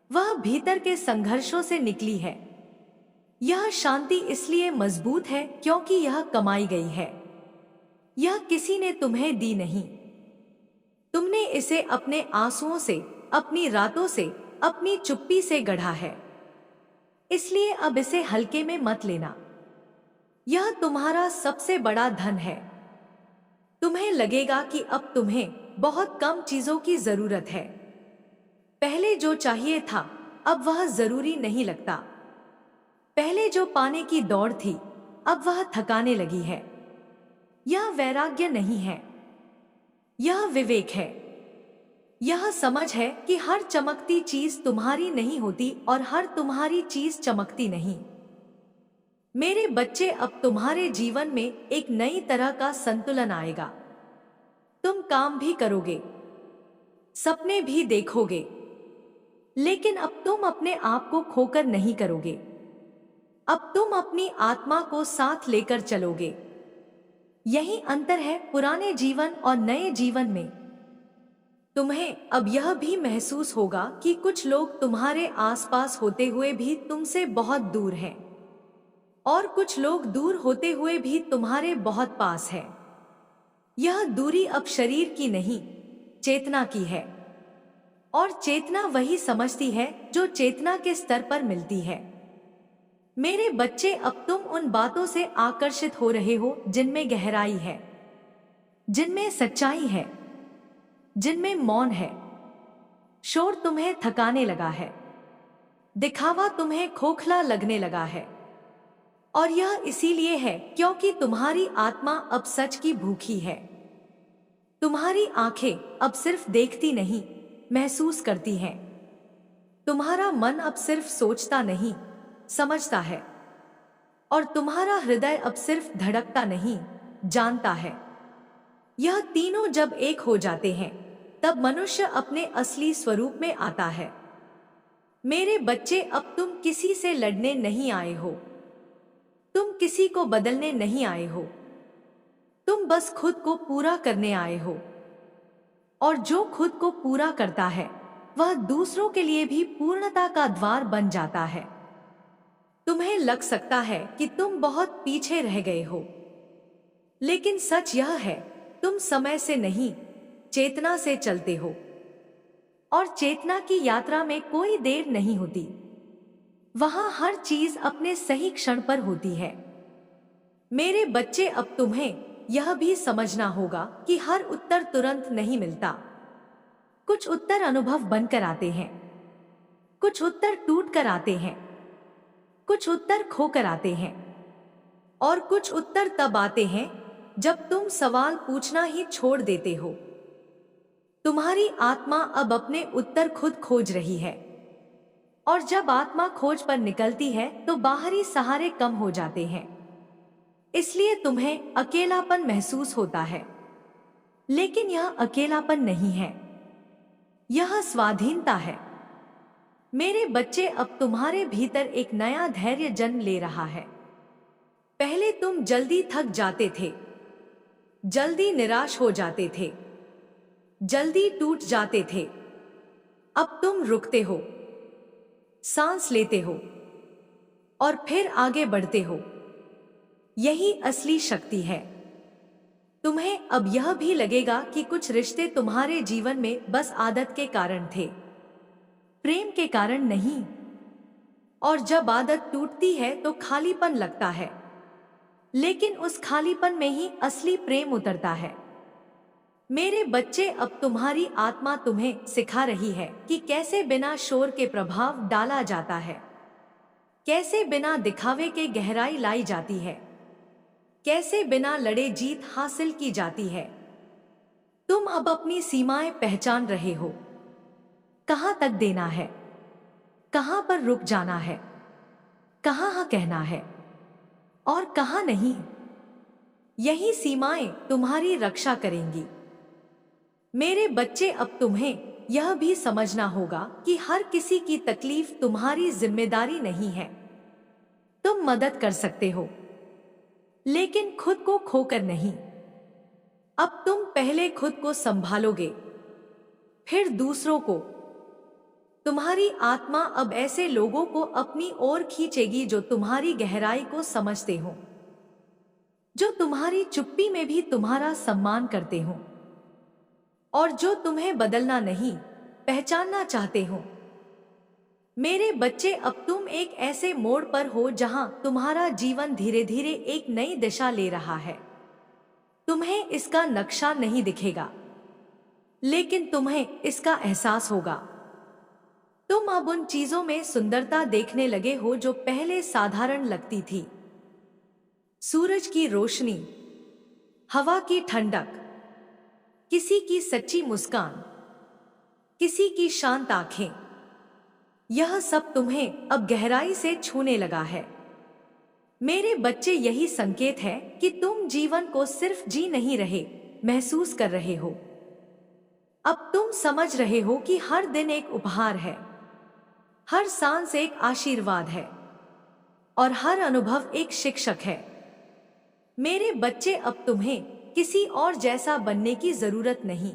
Speaker 1: वह भीतर के संघर्षों से निकली है। यह शांति इसलिए मजबूत है क्योंकि यह कमाई गई है, यह किसी ने तुम्हें दी नहीं। तुमने इसे अपने आंसुओं से, अपनी रातों से, अपनी चुप्पी से गढ़ा है। इसलिए अब इसे हल्के में मत लेना, यह तुम्हारा सबसे बड़ा धन है। तुम्हें लगेगा कि अब तुम्हें बहुत कम चीजों की जरूरत है। पहले जो चाहिए था अब वह जरूरी नहीं लगता। पहले जो पाने की दौड़ थी अब वह थकाने लगी है। यह वैराग्य नहीं है, यह विवेक है। यह समझ है कि हर चमकती चीज तुम्हारी नहीं होती और हर तुम्हारी चीज चमकती नहीं। मेरे बच्चे, अब तुम्हारे जीवन में एक नई तरह का संतुलन आएगा। तुम काम भी करोगे, सपने भी देखोगे, लेकिन अब तुम अपने आप को खोकर नहीं करोगे। अब तुम अपनी आत्मा को साथ लेकर चलोगे। यही अंतर है पुराने जीवन और नए जीवन में। तुम्हें अब यह भी महसूस होगा कि कुछ लोग तुम्हारे आसपास होते हुए भी तुमसे बहुत दूर हैं, और कुछ लोग दूर होते हुए भी तुम्हारे बहुत पास है। यह दूरी अब शरीर की नहीं, चेतना की है, और चेतना वही समझती है जो चेतना के स्तर पर मिलती है। मेरे बच्चे, अब तुम उन बातों से आकर्षित हो रहे हो जिनमें गहराई है, जिनमें सच्चाई है, जिनमें मौन है। शोर तुम्हें थकाने लगा है, दिखावा तुम्हें खोखला लगने लगा है, और यह इसीलिए है क्योंकि तुम्हारी आत्मा अब सच की भूखी है। तुम्हारी आंखें अब सिर्फ देखती नहीं, महसूस करती हैं। तुम्हारा मन अब सिर्फ सोचता नहीं, समझता है, और तुम्हारा हृदय अब सिर्फ धड़कता नहीं, जानता है। यह तीनों जब एक हो जाते हैं, तब मनुष्य अपने असली स्वरूप में आता है। मेरे बच्चे, अब तुम किसी से लड़ने नहीं आए हो, तुम किसी को बदलने नहीं आए हो, तुम बस खुद को पूरा करने आए हो। और जो खुद को पूरा करता है, वह दूसरों के लिए भी पूर्णता का द्वार बन जाता है। तुम्हें लग सकता है कि तुम बहुत पीछे रह गए हो, लेकिन सच यह है, तुम समय से नहीं, चेतना से चलते हो, और चेतना की यात्रा में कोई देर नहीं होती। वहां हर चीज अपने सही क्षण पर होती है। मेरे बच्चे, अब तुम्हें यह भी समझना होगा कि हर उत्तर तुरंत नहीं मिलता। कुछ उत्तर अनुभव बनकर आते हैं, कुछ उत्तर टूट कर आते हैं, कुछ उत्तर खोकर आते हैं, और कुछ उत्तर तब आते हैं जब तुम सवाल पूछना ही छोड़ देते हो। तुम्हारी आत्मा अब अपने उत्तर खुद खोज रही है, और जब आत्मा खोज पर निकलती है तो बाहरी सहारे कम हो जाते हैं। इसलिए तुम्हें अकेलापन महसूस होता है, लेकिन यह अकेलापन नहीं है, यह स्वाधीनता है। मेरे बच्चे, अब तुम्हारे भीतर एक नया धैर्य जन्म ले रहा है। पहले तुम जल्दी थक जाते थे, जल्दी निराश हो जाते थे, जल्दी टूट जाते थे। अब तुम रुकते हो, सांस लेते हो, और फिर आगे बढ़ते हो। यही असली शक्ति है। तुम्हें अब यह भी लगेगा कि कुछ रिश्ते तुम्हारे जीवन में बस आदत के कारण थे, प्रेम के कारण नहीं। और जब आदत टूटती है तो खालीपन लगता है, लेकिन उस खालीपन में ही असली प्रेम उतरता है। मेरे बच्चे, अब तुम्हारी आत्मा तुम्हें सिखा रही है कि कैसे बिना शोर के प्रभाव डाला जाता है, कैसे बिना दिखावे के गहराई लाई जाती है, कैसे बिना लड़े जीत हासिल की जाती है। तुम अब अपनी सीमाएं पहचान रहे हो, कहां तक देना है, कहां पर रुक जाना है, कहां हाँ कहना है, और कहां नहीं। यही सीमाएं तुम्हारी रक्षा करेंगी। मेरे बच्चे, अब तुम्हें यह भी समझना होगा कि हर किसी की तकलीफ तुम्हारी जिम्मेदारी नहीं है। तुम मदद कर सकते हो, लेकिन खुद को खोकर नहीं। अब तुम पहले खुद को संभालोगे, फिर दूसरों को। तुम्हारी आत्मा अब ऐसे लोगों को अपनी ओर खींचेगी जो तुम्हारी गहराई को समझते हो, जो तुम्हारी चुप्पी में भी तुम्हारा सम्मान करते हो, और जो तुम्हें बदलना नहीं, पहचानना चाहते हो। मेरे बच्चे, अब तुम एक ऐसे मोड़ पर हो जहां तुम्हारा जीवन धीरे धीरे एक नई दिशा ले रहा है। तुम्हें इसका नक्शा नहीं दिखेगा, लेकिन तुम्हें इसका एहसास होगा। तुम अब उन चीजों में सुंदरता देखने लगे हो जो पहले साधारण लगती थी। सूरज की रोशनी, हवा की ठंडक, किसी की सच्ची मुस्कान, किसी की शांत आंखें, यह सब तुम्हें अब गहराई से छूने लगा है। मेरे बच्चे, यही संकेत है कि तुम जीवन को सिर्फ जी नहीं रहे, महसूस कर रहे हो। अब तुम समझ रहे हो कि हर दिन एक उपहार है, हर सांस एक आशीर्वाद है और हर अनुभव एक शिक्षक है। मेरे बच्चे, अब तुम्हें किसी और जैसा बनने की जरूरत नहीं।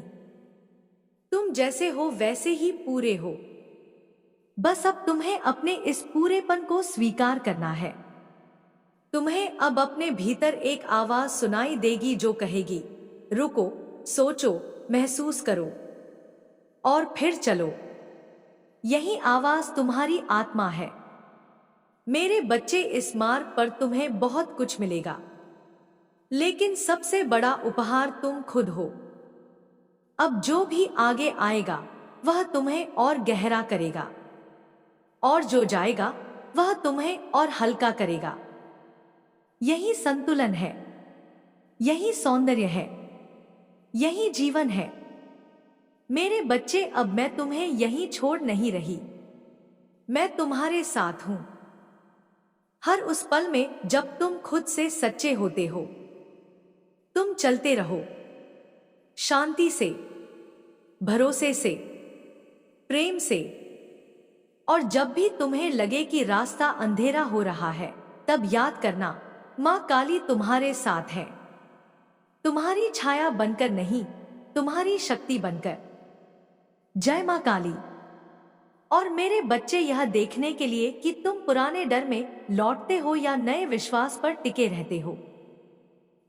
Speaker 1: तुम जैसे हो वैसे ही पूरे हो। बस अब तुम्हें अपने इस पूरेपन को स्वीकार करना है। तुम्हें अब अपने भीतर एक आवाज सुनाई देगी जो कहेगी, रुको, सोचो, महसूस करो और फिर चलो। यही आवाज तुम्हारी आत्मा है। मेरे बच्चे, इस मार्ग पर तुम्हें बहुत कुछ मिलेगा, लेकिन सबसे बड़ा उपहार तुम खुद हो। अब जो भी आगे आएगा वह तुम्हें और गहरा करेगा, और जो जाएगा वह तुम्हें और हल्का करेगा। यही संतुलन है, यही सौंदर्य है, यही जीवन है। मेरे बच्चे, अब मैं तुम्हें यहीं छोड़ नहीं रही। मैं तुम्हारे साथ हूं, हर उस पल में जब तुम खुद से सच्चे होते हो। तुम चलते रहो, शांति से, भरोसे से, प्रेम से, और जब भी तुम्हें लगे कि रास्ता अंधेरा हो रहा है, तब याद करना, माँ काली तुम्हारे साथ है। तुम्हारी छाया बनकर नहीं, तुम्हारी शक्ति बनकर। जय माँ काली। और मेरे बच्चे, यह देखने के लिए कि तुम पुराने डर में लौटते हो या नए विश्वास पर टिके रहते हो,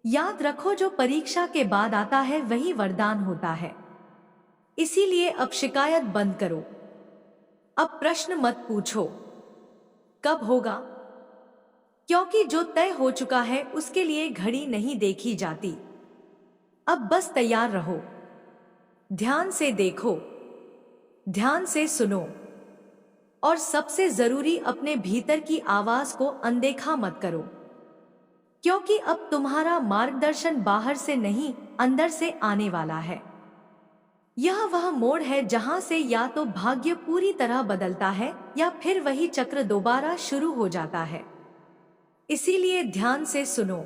Speaker 1: याद रखो, जो परीक्षा के बाद आता है वही वरदान होता है। इसीलिए अब शिकायत बंद करो। अब प्रश्न मत पूछो कब होगा, क्योंकि जो तय हो चुका है उसके लिए घड़ी नहीं देखी जाती। अब बस तैयार रहो, ध्यान से देखो, ध्यान से सुनो, और सबसे जरूरी, अपने भीतर की आवाज को अनदेखा मत करो, क्योंकि अब तुम्हारा मार्गदर्शन बाहर से नहीं, अंदर से आने वाला है। यह वह मोड़ है जहां से या तो भाग्य पूरी तरह बदलता है या फिर वही चक्र दोबारा शुरू हो जाता है। इसीलिए ध्यान से सुनो।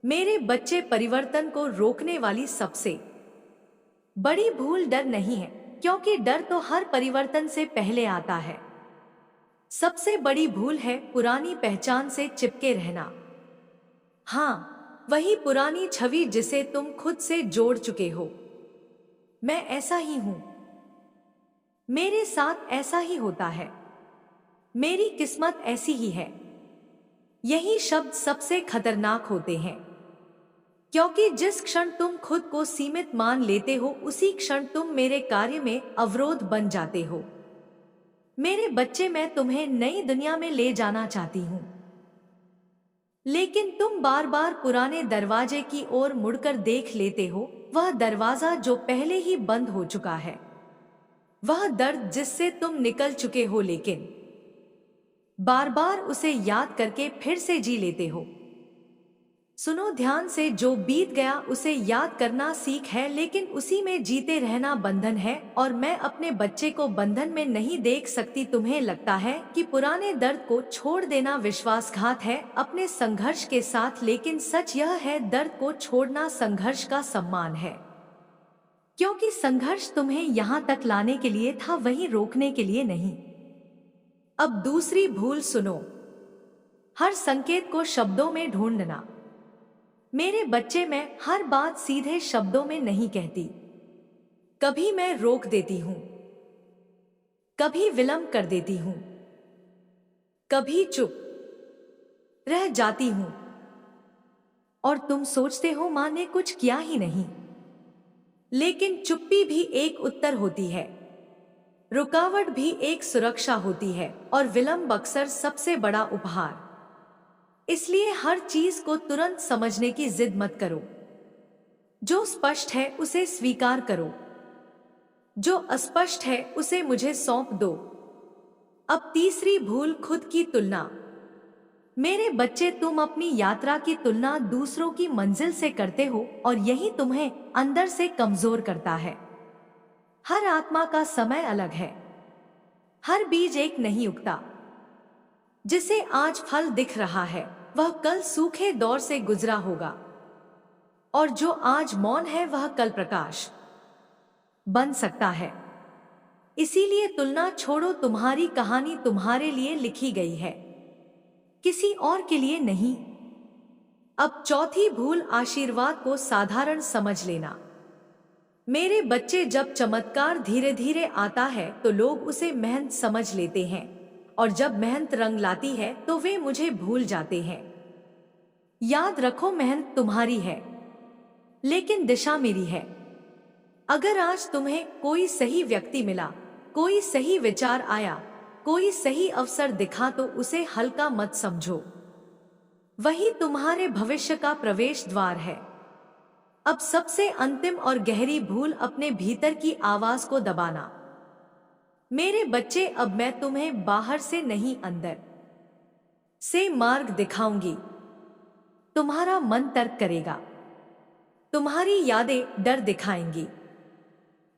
Speaker 1: मेरे बच्चे, परिवर्तन को रोकने वाली सबसे बड़ी भूल डर नहीं है, क्योंकि डर तो हर परिवर्तन से पहले आता है। सबसे बड़ी भूल है पुरानी पहचान से चिपके रहना। हाँ, वही पुरानी छवि जिसे तुम खुद से जोड़ चुके हो। मैं ऐसा ही हूं, मेरे साथ ऐसा ही होता है, मेरी किस्मत ऐसी ही है। यही शब्द सबसे खतरनाक होते हैं, क्योंकि जिस क्षण तुम खुद को सीमित मान लेते हो, उसी क्षण तुम मेरे कार्य में अवरोध बन जाते हो। मेरे बच्चे, मैं तुम्हें नई दुनिया में ले जाना चाहती हूं, लेकिन तुम बार बार पुराने दरवाजे की ओर मुड़कर देख लेते हो, वह दरवाजा जो पहले ही बंद हो चुका है, वह दर्द जिससे तुम निकल चुके हो, लेकिन बार बार उसे याद करके फिर से जी लेते हो। सुनो ध्यान से, जो बीत गया उसे याद करना सीख है, लेकिन उसी में जीते रहना बंधन है, और मैं अपने बच्चे को बंधन में नहीं देख सकती। तुम्हें लगता है कि पुराने दर्द को छोड़ देना विश्वासघात है अपने संघर्ष के साथ, लेकिन सच यह है, दर्द को छोड़ना संघर्ष का सम्मान है, क्योंकि संघर्ष तुम्हें यहाँ तक लाने के लिए था, वहीं रोकने के लिए नहीं। अब दूसरी भूल सुनो, हर संकेत को शब्दों में ढूंढना। मेरे बच्चे, मैं हर बात सीधे शब्दों में नहीं कहती। कभी मैं रोक देती हूं, कभी विलंब कर देती हूं, कभी चुप रह जाती हूं, और तुम सोचते हो मां ने कुछ किया ही नहीं, लेकिन चुप्पी भी एक उत्तर होती है, रुकावट भी एक सुरक्षा होती है, और विलंब अक्सर सबसे बड़ा उपहार। इसलिए हर चीज को तुरंत समझने की जिद मत करो। जो स्पष्ट है उसे स्वीकार करो, जो अस्पष्ट है उसे मुझे सौंप दो। अब तीसरी भूल, खुद की तुलना। मेरे बच्चे, तुम अपनी यात्रा की तुलना दूसरों की मंजिल से करते हो और यही तुम्हें अंदर से कमजोर करता है। हर आत्मा का समय अलग है। हर बीज एक नहीं उगता। जिसे आज फल दिख रहा है वह कल सूखे दौर से गुजरा होगा, और जो आज मौन है वह कल प्रकाश बन सकता है। इसीलिए तुलना छोड़ो, तुम्हारी कहानी तुम्हारे लिए लिखी गई है, किसी और के लिए नहीं। अब चौथी भूल, आशीर्वाद को साधारण समझ लेना। मेरे बच्चे, जब चमत्कार धीरे धीरे आता है तो लोग उसे मेहनत समझ लेते हैं, और जब मेहनत रंग लाती है तो वे मुझे भूल जाते हैं। याद रखो, मेहनत तुम्हारी है लेकिन दिशा मेरी है। अगर आज तुम्हें कोई सही व्यक्ति मिला, कोई सही विचार आया, कोई सही अवसर दिखा तो उसे हल्का मत समझो। वही तुम्हारे भविष्य का प्रवेश द्वार है। अब सबसे अंतिम और गहरी भूल, अपने भीतर की आवाज को दबाना। मेरे बच्चे, अब मैं तुम्हें बाहर से नहीं अंदर से मार्ग दिखाऊंगी। तुम्हारा मन तर्क करेगा, तुम्हारी यादें डर दिखाएंगी,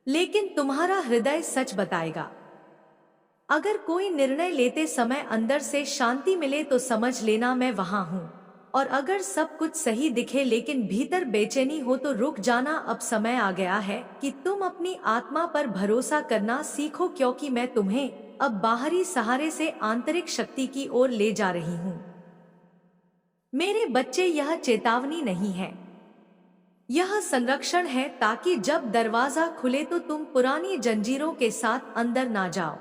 Speaker 1: लेकिन तुम्हारा हृदय सच बताएगा। अगर कोई निर्णय लेते समय अंदर से शांति मिले तो समझ लेना मैं वहां हूं, और अगर सब कुछ सही दिखे लेकिन भीतर बेचैनी हो तो रुक जाना। अब समय आ गया है कि तुम अपनी आत्मा पर भरोसा करना सीखो, क्योंकि मैं तुम्हें अब बाहरी सहारे से आंतरिक शक्ति की ओर ले जा रही हूं। मेरे बच्चे, यह चेतावनी नहीं है, यह संरक्षण है, ताकि जब दरवाजा खुले तो तुम पुरानी जंजीरों के साथ अंदर ना जाओ।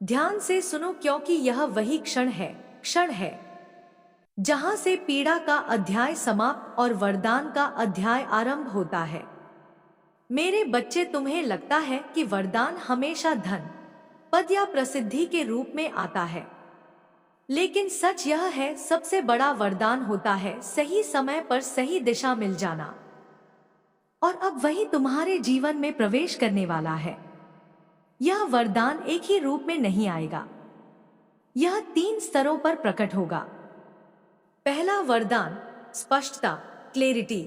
Speaker 1: ध्यान से सुनो, क्योंकि यह वही क्षण है जहां से पीड़ा का अध्याय समाप्त और वरदान का अध्याय आरंभ होता है। मेरे बच्चे, तुम्हें लगता है कि वरदान हमेशा धन, पद या प्रसिद्धि के रूप में आता है, लेकिन सच यह है, सबसे बड़ा वरदान होता है सही समय पर सही दिशा मिल जाना। और अब वही तुम्हारे जीवन में प्रवेश करने वाला है। यह वरदान एक ही रूप में नहीं आएगा, यह 3 स्तरों पर प्रकट होगा। पहला वरदान, स्पष्टता, क्लैरिटी।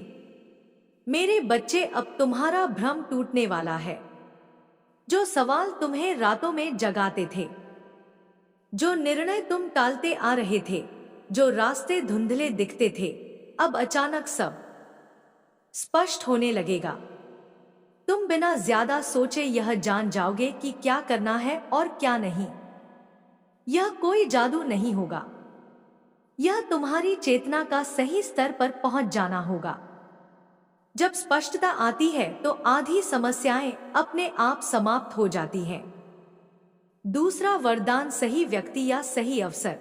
Speaker 1: मेरे बच्चे, अब तुम्हारा भ्रम टूटने वाला है। जो सवाल तुम्हें रातों में जगाते थे, जो निर्णय तुम टालते आ रहे थे, जो रास्ते धुंधले दिखते थे, अब अचानक सब स्पष्ट होने लगेगा। तुम बिना ज्यादा सोचे यह जान जाओगे कि क्या करना है और क्या नहीं। यह कोई जादू नहीं होगा, यह तुम्हारी चेतना का सही स्तर पर पहुंच जाना होगा। जब स्पष्टता आती है तो आधी समस्याएं अपने आप समाप्त हो जाती हैं। दूसरा वरदान, सही व्यक्ति या सही अवसर।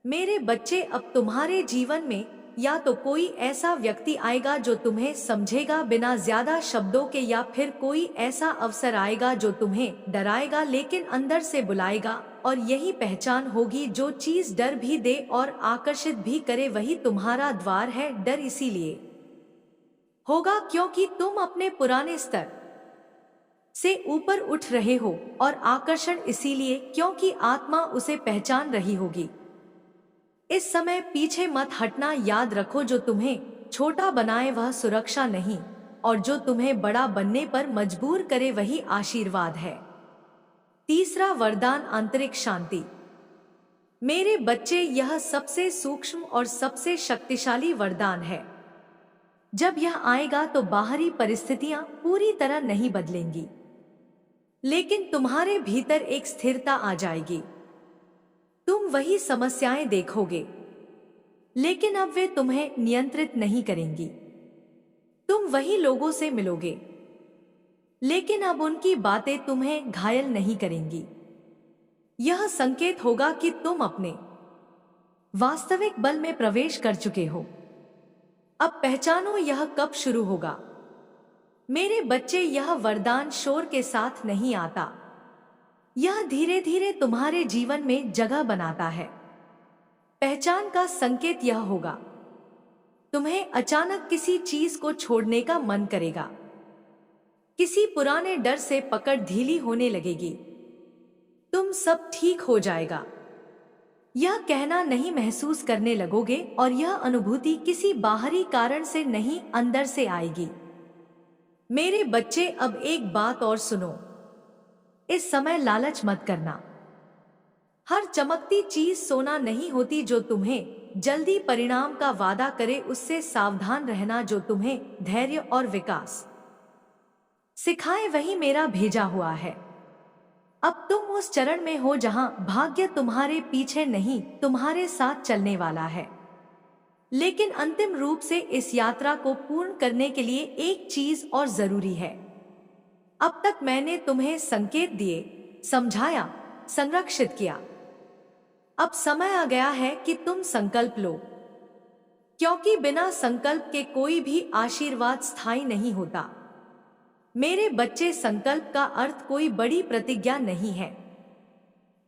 Speaker 1: मेरे बच्चे, अब तुम्हारे जीवन में या तो कोई ऐसा व्यक्ति आएगा जो तुम्हें समझेगा बिना ज्यादा शब्दों के, या फिर कोई ऐसा अवसर आएगा जो तुम्हें डराएगा लेकिन अंदर से बुलाएगा। और यही पहचान होगी, जो चीज डर भी दे और आकर्षित भी करे वही तुम्हारा द्वार है। डर इसीलिए होगा क्योंकि तुम अपने पुराने स्तर से ऊपर उठ रहे हो, और आकर्षण इसीलिए क्योंकि आत्मा उसे पहचान रही होगी। इस समय पीछे मत हटना। याद रखो, जो तुम्हें छोटा बनाए वह सुरक्षा नहीं, और जो तुम्हें बड़ा बनने पर मजबूर करे वही आशीर्वाद है। तीसरा वरदान, आंतरिक शांति। मेरे बच्चे, यह सबसे सूक्ष्म और सबसे शक्तिशाली वरदान है। जब यह आएगा तो बाहरी परिस्थितियां पूरी तरह नहीं बदलेंगी, लेकिन तुम्हारे भीतर एक स्थिरता आ जाएगी। तुम वही समस्याएं देखोगे, लेकिन अब वे तुम्हें नियंत्रित नहीं करेंगी। तुम वही लोगों से मिलोगे, लेकिन अब उनकी बातें तुम्हें घायल नहीं करेंगी। यह संकेत होगा कि तुम अपने वास्तविक बल में प्रवेश कर चुके हो। अब पहचानो यह कब शुरू होगा। मेरे बच्चे, यह वरदान शोर के साथ नहीं आता, यह धीरे धीरे तुम्हारे जीवन में जगह बनाता है। पहचान का संकेत यह होगा, तुम्हें अचानक किसी चीज को छोड़ने का मन करेगा, किसी पुराने डर से पकड़ ढीली होने लगेगी, तुम सब ठीक हो जाएगा, यह कहना नहीं महसूस करने लगोगे और यह अनुभूति किसी बाहरी कारण से नहीं, अंदर से आएगी। मेरे बच्चे, अब एक बात और सुनो। इस समय लालच मत करना। हर चमकती चीज सोना नहीं होती जो तुम्हें जल्दी परिणाम का वादा करे। उससे सावधान रहना जो तुम्हें धैर्य और विकास सिखाए, वही मेरा भेजा हुआ है। अब तुम उस चरण में हो जहां भाग्य तुम्हारे पीछे नहीं, तुम्हारे साथ चलने वाला है। लेकिन अंतिम रूप से इस यात्रा को पूर्ण करने के लिए एक चीज और जरूरी है। अब तक मैंने तुम्हें संकेत दिए, समझाया, संरक्षित किया। अब समय आ गया है कि तुम संकल्प लो, क्योंकि बिना संकल्प के कोई भी आशीर्वाद स्थायी नहीं होता। मेरे बच्चे, संकल्प का अर्थ कोई बड़ी प्रतिज्ञा नहीं है।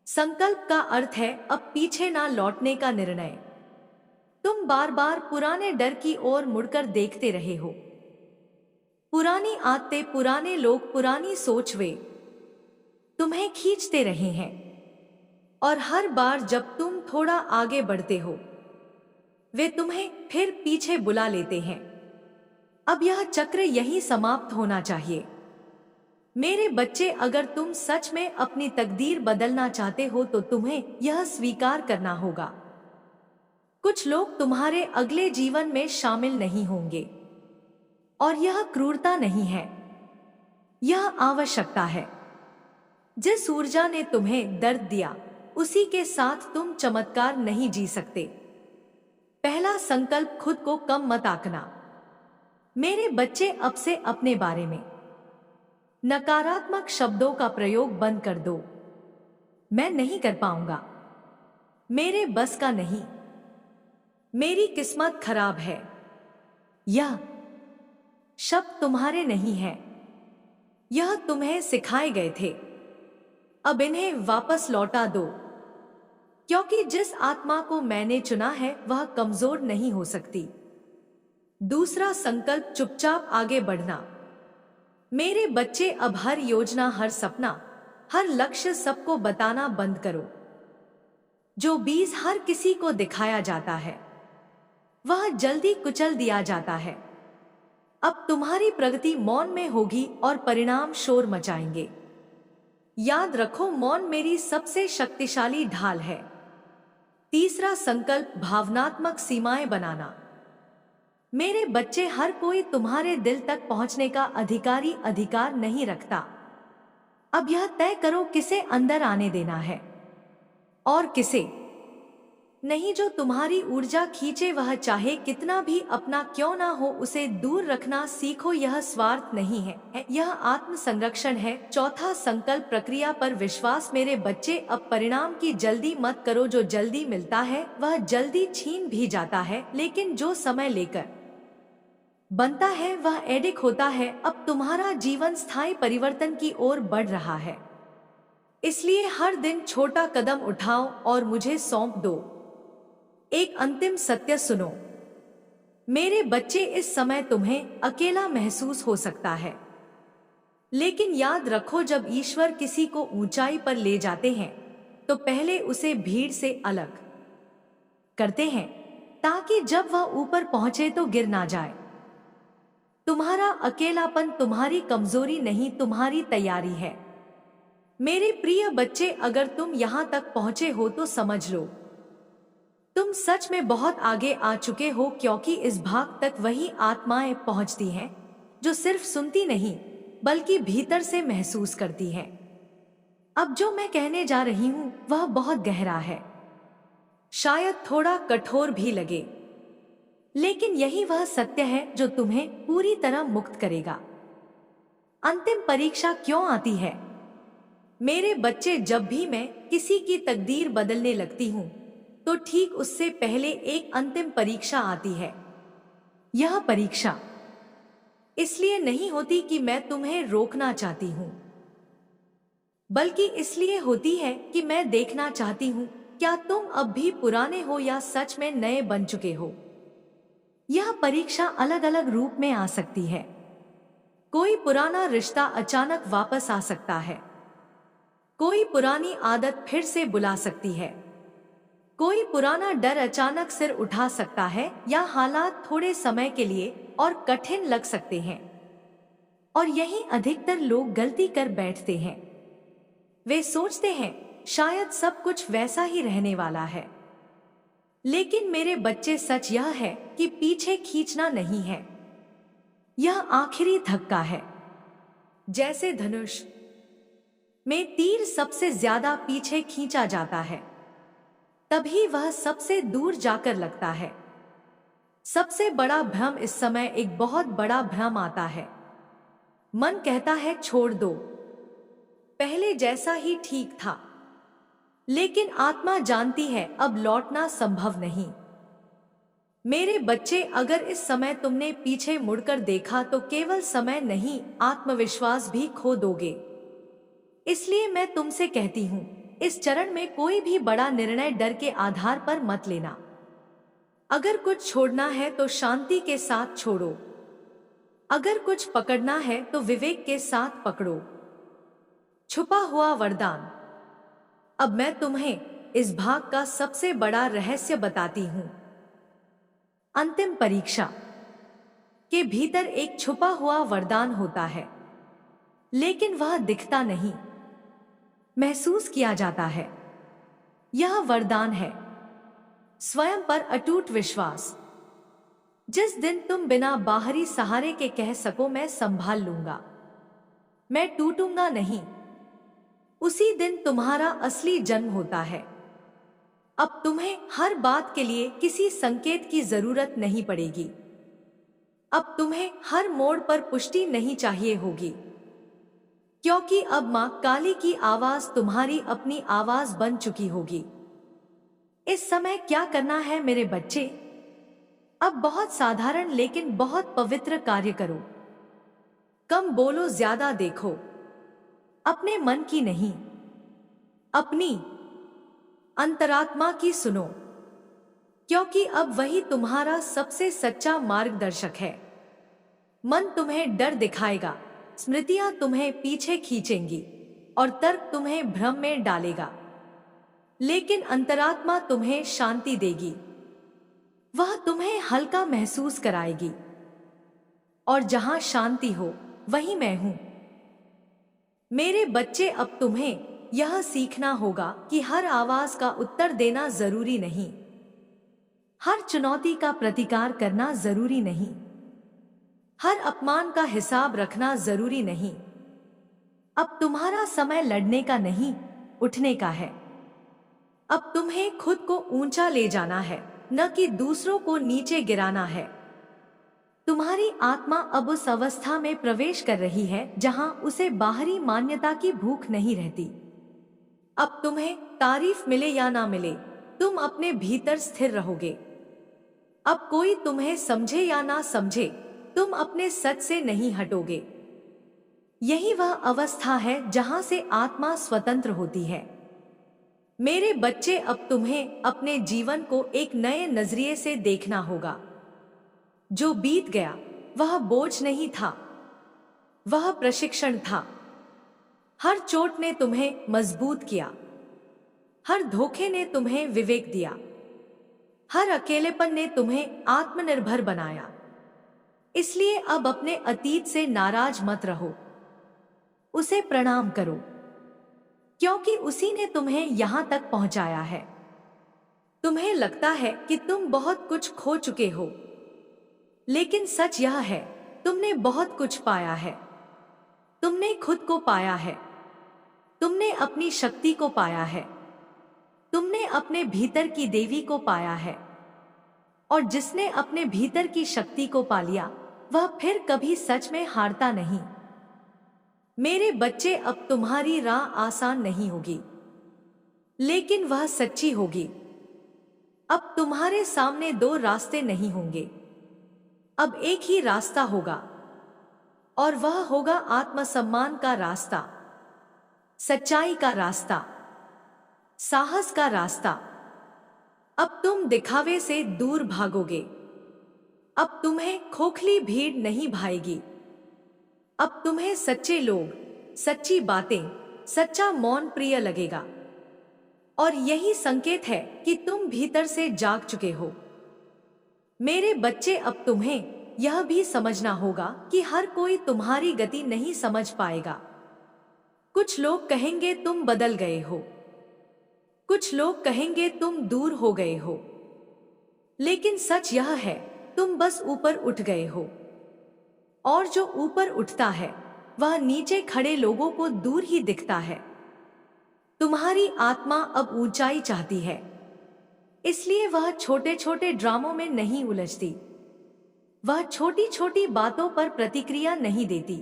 Speaker 1: संकल्प का अर्थ है अब पीछे ना लौटने का निर्णय। तुम बार बार पुराने डर की ओर मुड़कर देखते रहे हो। पुरानी आदतें, पुराने लोग, पुरानी सोच, वे तुम्हें खींचते रहे हैं। और हर बार जब तुम थोड़ा आगे बढ़ते हो, वे तुम्हें फिर पीछे बुला लेते हैं। अब यह चक्र यहीं समाप्त होना चाहिए। मेरे बच्चे, अगर तुम सच में अपनी तकदीर बदलना चाहते हो तो तुम्हें यह स्वीकार करना होगा। कुछ लोग तुम्हारे अगले जीवन में शामिल नहीं होंगे, और यह क्रूरता नहीं है, यह आवश्यकता है। जिस ऊर्जा ने तुम्हें दर्द दिया, उसी के साथ तुम चमत्कार नहीं जी सकते। पहला संकल्प, खुद को कम मत आंकना। मेरे बच्चे, अब से अपने बारे में नकारात्मक शब्दों का प्रयोग बंद कर दो। मैं नहीं कर पाऊंगा, मेरे बस का नहीं, मेरी किस्मत खराब है, यह शब्द तुम्हारे नहीं है। यह तुम्हें सिखाए गए थे, अब इन्हें वापस लौटा दो। क्योंकि जिस आत्मा को मैंने चुना है वह कमजोर नहीं हो सकती। दूसरा संकल्प, चुपचाप आगे बढ़ना। मेरे बच्चे, अब हर योजना, हर सपना, हर लक्ष्य सबको बताना बंद करो। जो बीज हर किसी को दिखाया जाता है वह जल्दी कुचल दिया जाता है। अब तुम्हारी प्रगति मौन में होगी और परिणाम शोर मचाएंगे। याद रखो, मौन मेरी सबसे शक्तिशाली ढाल है। तीसरा संकल्प, भावनात्मक सीमाएं बनाना। मेरे बच्चे, हर कोई तुम्हारे दिल तक पहुंचने का अधिकार नहीं रखता। अब यह तय करो किसे अंदर आने देना है और किसे नहीं। जो तुम्हारी ऊर्जा खींचे, वह चाहे कितना भी अपना क्यों ना हो, उसे दूर रखना सीखो। यह स्वार्थ नहीं है, यह आत्म संरक्षण है। चौथा संकल्प, प्रक्रिया पर विश्वास। मेरे बच्चे, अब परिणाम की जल्दी मत करो। जो जल्दी मिलता है वह जल्दी छीन भी जाता है, लेकिन जो समय लेकर बनता है वह एडिक होता है। अब तुम्हारा जीवन स्थायी परिवर्तन की ओर बढ़ रहा है, इसलिए हर दिन छोटा कदम उठाओ और मुझे सौंप दो। एक अंतिम सत्य सुनो मेरे बच्चे, इस समय तुम्हें अकेला महसूस हो सकता है, लेकिन याद रखो, जब ईश्वर किसी को ऊंचाई पर ले जाते हैं तो पहले उसे भीड़ से अलग करते हैं, ताकि जब वह ऊपर पहुंचे तो गिर ना जाए। तुम्हारा अकेलापन तुम्हारी कमजोरी नहीं, तुम्हारी तैयारी है। मेरे प्रिय बच्चे, अगर तुम यहां तक पहुंचे हो तो समझ लो तुम सच में बहुत आगे आ चुके हो, क्योंकि इस भाग तक वही आत्माएं पहुंचती हैं जो सिर्फ सुनती नहीं बल्कि भीतर से महसूस करती हैं। अब जो मैं कहने जा रही हूं वह बहुत गहरा है, शायद थोड़ा कठोर भी लगे, लेकिन यही वह सत्य है जो तुम्हें पूरी तरह मुक्त करेगा। अंतिम परीक्षा क्यों आती है? मेरे बच्चे, जब भी मैं किसी की तकदीर बदलने लगती हूं तो ठीक उससे पहले एक अंतिम परीक्षा आती है। यह परीक्षा इसलिए नहीं होती कि मैं तुम्हें रोकना चाहती हूं, बल्कि इसलिए होती है कि मैं देखना चाहती हूं क्या तुम अब भी पुराने हो या सच में नए बन चुके हो। यह परीक्षा अलग अलग रूप में आ सकती है। कोई पुराना रिश्ता अचानक वापस आ सकता है, कोई पुरानी आदत फिर से बुला सकती है, कोई पुराना डर अचानक सिर उठा सकता है या हालात थोड़े समय के लिए और कठिन लग सकते हैं। और यही अधिकतर लोग गलती कर बैठते हैं। वे सोचते हैं शायद सब कुछ वैसा ही रहने वाला है। लेकिन मेरे बच्चे, सच यह है कि पीछे खींचना नहीं है, यह आखिरी धक्का है। जैसे धनुष में तीर सबसे ज्यादा पीछे खींचा जाता है, तभी वह सबसे दूर जाकर लगता है। सबसे बड़ा भ्रम इस समय एक बहुत बड़ा भ्रम आता है। मन कहता है छोड़ दो, पहले जैसा ही ठीक था। लेकिन आत्मा जानती है अब लौटना संभव नहीं। मेरे बच्चे, अगर इस समय तुमने पीछे मुड़कर देखा तो केवल समय नहीं, आत्मविश्वास भी खो दोगे। इसलिए मैं तुमसे कहती हूं, इस चरण में कोई भी बड़ा निर्णय डर के आधार पर मत लेना। अगर कुछ छोड़ना है तो शांति के साथ छोड़ो। अगर कुछ पकड़ना है तो विवेक के साथ पकड़ो। छुपा हुआ वरदान। अब मैं तुम्हें इस भाग का सबसे बड़ा रहस्य बताती हूं। अंतिम परीक्षा के भीतर एक छुपा हुआ वरदान होता है, लेकिन वह दिखता नहीं, महसूस किया जाता है। यह वरदान है स्वयं पर अटूट विश्वास। जिस दिन तुम बिना बाहरी सहारे के कह सको मैं संभाल लूंगा, मैं टूटूंगा नहीं, उसी दिन तुम्हारा असली जन्म होता है। अब तुम्हें हर बात के लिए किसी संकेत की जरूरत नहीं पड़ेगी। अब तुम्हें हर मोड़ पर पुष्टि नहीं चाहिए होगी, क्योंकि अब मां काली की आवाज तुम्हारी अपनी आवाज बन चुकी होगी। इस समय क्या करना है मेरे बच्चे? अब बहुत साधारण लेकिन बहुत पवित्र कार्य करो। कम बोलो, ज्यादा देखो। अपने मन की नहीं, अपनी अंतरात्मा की सुनो, क्योंकि अब वही तुम्हारा सबसे सच्चा मार्गदर्शक है। मन तुम्हें डर दिखाएगा, स्मृतियां तुम्हें पीछे खींचेंगी और तर्क तुम्हें भ्रम में डालेगा, लेकिन अंतरात्मा तुम्हें शांति देगी। वह तुम्हें हल्का महसूस कराएगी, और जहां शांति हो वहीं मैं हूं। मेरे बच्चे, अब तुम्हें यह सीखना होगा कि हर आवाज का उत्तर देना जरूरी नहीं, हर चुनौती का प्रतिकार करना जरूरी नहीं, हर अपमान का हिसाब रखना जरूरी नहीं। अब तुम्हारा समय लड़ने का नहीं, उठने का है। अब तुम्हें खुद को ऊंचा ले जाना है, न कि दूसरों को नीचे गिराना है। तुम्हारी आत्मा अब उस अवस्था में प्रवेश कर रही है जहां उसे बाहरी मान्यता की भूख नहीं रहती। अब तुम्हें तारीफ मिले या ना मिले, तुम अपने भीतर स्थिर रहोगे। अब कोई तुम्हें समझे या ना समझे, तुम अपने सच से नहीं हटोगे। यही वह अवस्था है जहां से आत्मा स्वतंत्र होती है। मेरे बच्चे, अब तुम्हें अपने जीवन को एक नए नजरिए से देखना होगा। जो बीत गया वह बोझ नहीं था, वह प्रशिक्षण था। हर चोट ने तुम्हें मजबूत किया, हर धोखे ने तुम्हें विवेक दिया, हर अकेलेपन ने तुम्हें आत्मनिर्भर बनाया। इसलिए अब अपने अतीत से नाराज मत रहो, उसे प्रणाम करो, क्योंकि उसी ने तुम्हें यहां तक पहुंचाया है। तुम्हें लगता है कि तुम बहुत कुछ खो चुके हो, लेकिन सच यह है तुमने बहुत कुछ पाया है। तुमने खुद को पाया है, तुमने अपनी शक्ति को पाया है, तुमने अपने भीतर की देवी को पाया है। और जिसने अपने भीतर की शक्ति को पा लिया वह फिर कभी सच में हारता नहीं। मेरे बच्चे, अब तुम्हारी राह आसान नहीं होगी, लेकिन वह सच्ची होगी। अब तुम्हारे सामने दो रास्ते नहीं होंगे, अब एक ही रास्ता होगा, और वह होगा आत्मसम्मान का रास्ता, सच्चाई का रास्ता, साहस का रास्ता। अब तुम दिखावे से दूर भागोगे। अब तुम्हें खोखली भीड़ नहीं भाएगी। अब तुम्हें सच्चे लोग, सच्ची बातें, सच्चा मौन प्रिय लगेगा। और यही संकेत है कि तुम भीतर से जाग चुके हो। मेरे बच्चे, अब तुम्हें यह भी समझना होगा कि हर कोई तुम्हारी गति नहीं समझ पाएगा। कुछ लोग कहेंगे तुम बदल गए हो, कुछ लोग कहेंगे तुम दूर हो गए हो, लेकिन सच यह है तुम बस ऊपर उठ गए हो। और जो ऊपर उठता है वह नीचे खड़े लोगों को दूर ही दिखता है। तुम्हारी आत्मा अब ऊंचाई चाहती है, इसलिए वह छोटे छोटे ड्रामों में नहीं उलझती। वह छोटी छोटी बातों पर प्रतिक्रिया नहीं देती।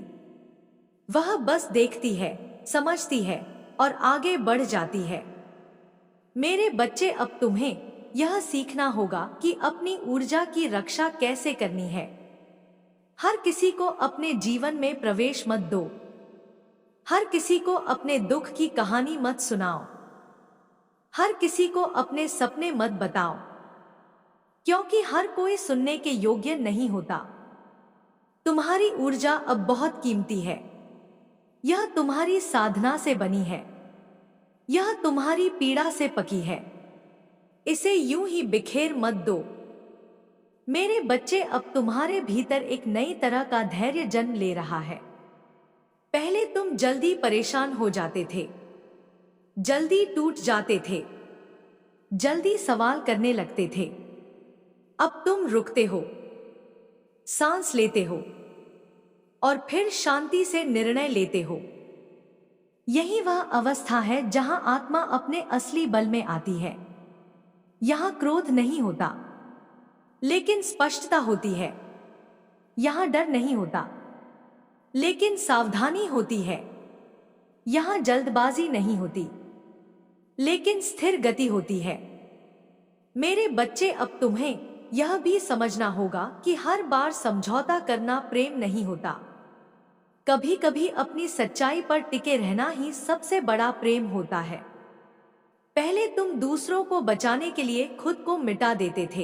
Speaker 1: वह बस देखती है, समझती है और आगे बढ़ जाती है। मेरे बच्चे, अब तुम्हें यह सीखना होगा कि अपनी ऊर्जा की रक्षा कैसे करनी है। हर किसी को अपने जीवन में प्रवेश मत दो। हर किसी को अपने दुख की कहानी मत सुनाओ। हर किसी को अपने सपने मत बताओ, क्योंकि हर कोई सुनने के योग्य नहीं होता। तुम्हारी ऊर्जा अब बहुत कीमती है। यह तुम्हारी साधना से बनी है, यह तुम्हारी पीड़ा से पकी है। इसे यूं ही बिखेर मत दो। मेरे बच्चे, अब तुम्हारे भीतर एक नई तरह का धैर्य जन्म ले रहा है। पहले तुम जल्दी परेशान हो जाते थे, जल्दी टूट जाते थे, जल्दी सवाल करने लगते थे। अब तुम रुकते हो, सांस लेते हो और फिर शांति से निर्णय लेते हो। यही वह अवस्था है जहां आत्मा अपने असली बल में आती है। यहां क्रोध नहीं होता, लेकिन स्पष्टता होती है। यहां डर नहीं होता, लेकिन सावधानी होती है। यहां जल्दबाजी नहीं होती, लेकिन स्थिर गति होती है। मेरे बच्चे, अब तुम्हें यह भी समझना होगा कि हर बार समझौता करना प्रेम नहीं होता। कभी कभी अपनी सच्चाई पर टिके रहना ही सबसे बड़ा प्रेम होता है। पहले तुम दूसरों को बचाने के लिए खुद को मिटा देते थे।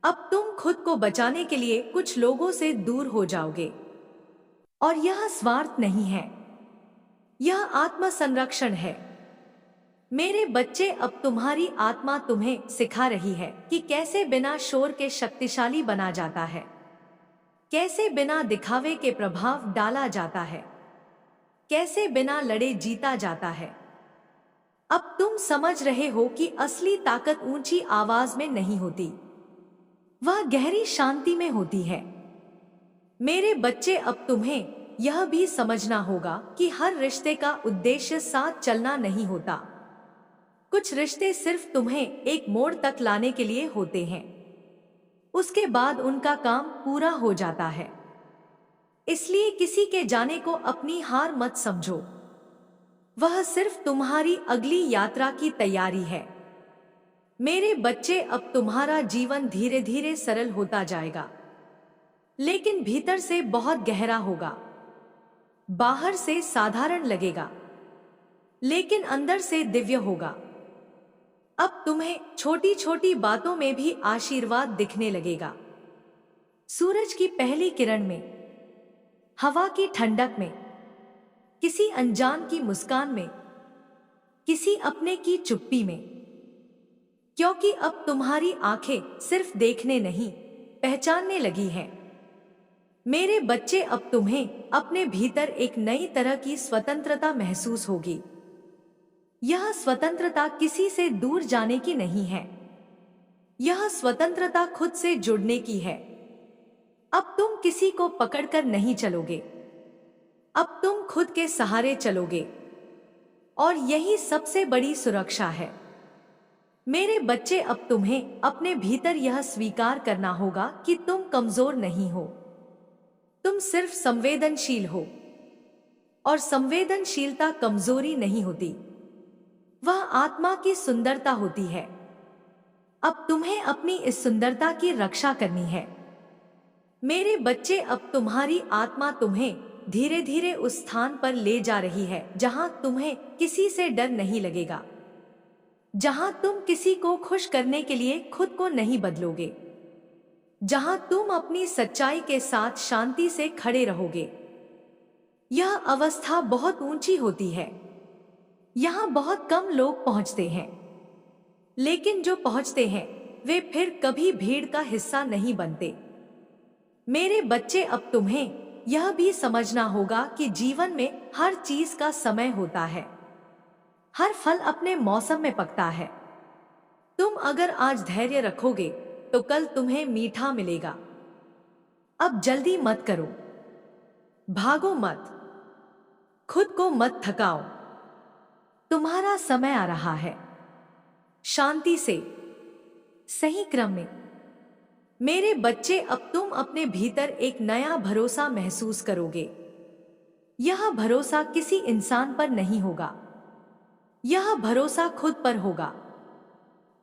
Speaker 1: अब तुम खुद को बचाने के लिए कुछ लोगों से दूर हो जाओगे। और यह स्वार्थ नहीं है, यह आत्म संरक्षण है। मेरे बच्चे, अब तुम्हारी आत्मा तुम्हें सिखा रही है कि कैसे बिना शोर के शक्तिशाली बना जाता है, कैसे बिना दिखावे के प्रभाव डाला जाता है, कैसे बिना लड़े जीता जाता है। अब तुम समझ रहे हो कि असली ताकत ऊंची आवाज में नहीं होती, वह गहरी शांति में होती है। मेरे बच्चे, अब तुम्हें यह भी समझना होगा कि हर रिश्ते का उद्देश्य साथ चलना नहीं होता। कुछ रिश्ते सिर्फ तुम्हें एक मोड़ तक लाने के लिए होते हैं, उसके बाद उनका काम पूरा हो जाता है। इसलिए किसी के जाने को अपनी हार मत समझो, वह सिर्फ तुम्हारी अगली यात्रा की तैयारी है। मेरे बच्चे, अब तुम्हारा जीवन धीरे धीरे सरल होता जाएगा, लेकिन भीतर से बहुत गहरा होगा। बाहर से साधारण लगेगा, लेकिन अंदर से दिव्य होगा। अब तुम्हें छोटी छोटी बातों में भी आशीर्वाद दिखने लगेगा। सूरज की पहली किरण में, हवा की ठंडक में, किसी अनजान की मुस्कान में, किसी अपने की चुप्पी में। क्योंकि अब तुम्हारी आंखें सिर्फ देखने नहीं, पहचानने लगी हैं। मेरे बच्चे, अब तुम्हें अपने भीतर एक नई तरह की स्वतंत्रता महसूस होगी। यह स्वतंत्रता किसी से दूर जाने की नहीं है, यह स्वतंत्रता खुद से जुड़ने की है। अब तुम किसी को पकड़कर नहीं चलोगे, अब तुम खुद के सहारे चलोगे, और यही सबसे बड़ी सुरक्षा है। मेरे बच्चे, अब तुम्हें अपने भीतर यह स्वीकार करना होगा कि तुम कमजोर नहीं हो, तुम सिर्फ संवेदनशील हो। और संवेदनशीलता कमजोरी नहीं होती, वह आत्मा की सुंदरता होती है। अब तुम्हें अपनी इस सुंदरता की रक्षा करनी है। मेरे बच्चे, अब तुम्हारी आत्मा तुम्हें धीरे धीरे उस स्थान पर ले जा रही है जहां तुम्हें किसी से डर नहीं लगेगा, जहां तुम किसी को खुश करने के लिए खुद को नहीं बदलोगे, जहां तुम अपनी सच्चाई के साथ शांति से खड़े रहोगे। यह अवस्था बहुत ऊंची होती है, यहाँ बहुत कम लोग पहुँचते हैं, लेकिन जो पहुँचते हैं वे फिर कभी भीड़ का हिस्सा नहीं बनते। मेरे बच्चे, अब तुम्हें यह भी समझना होगा कि जीवन में हर चीज का समय होता है। हर फल अपने मौसम में पकता है। तुम अगर आज धैर्य रखोगे तो कल तुम्हें मीठा मिलेगा। अब जल्दी मत करो, भागो मत, खुद को मत थकाओ। तुम्हारा समय आ रहा है। शांति से, सही क्रम में। मेरे बच्चे, अब तुम अपने भीतर एक नया भरोसा महसूस करोगे। यह भरोसा किसी इंसान पर नहीं होगा, यह भरोसा खुद पर होगा।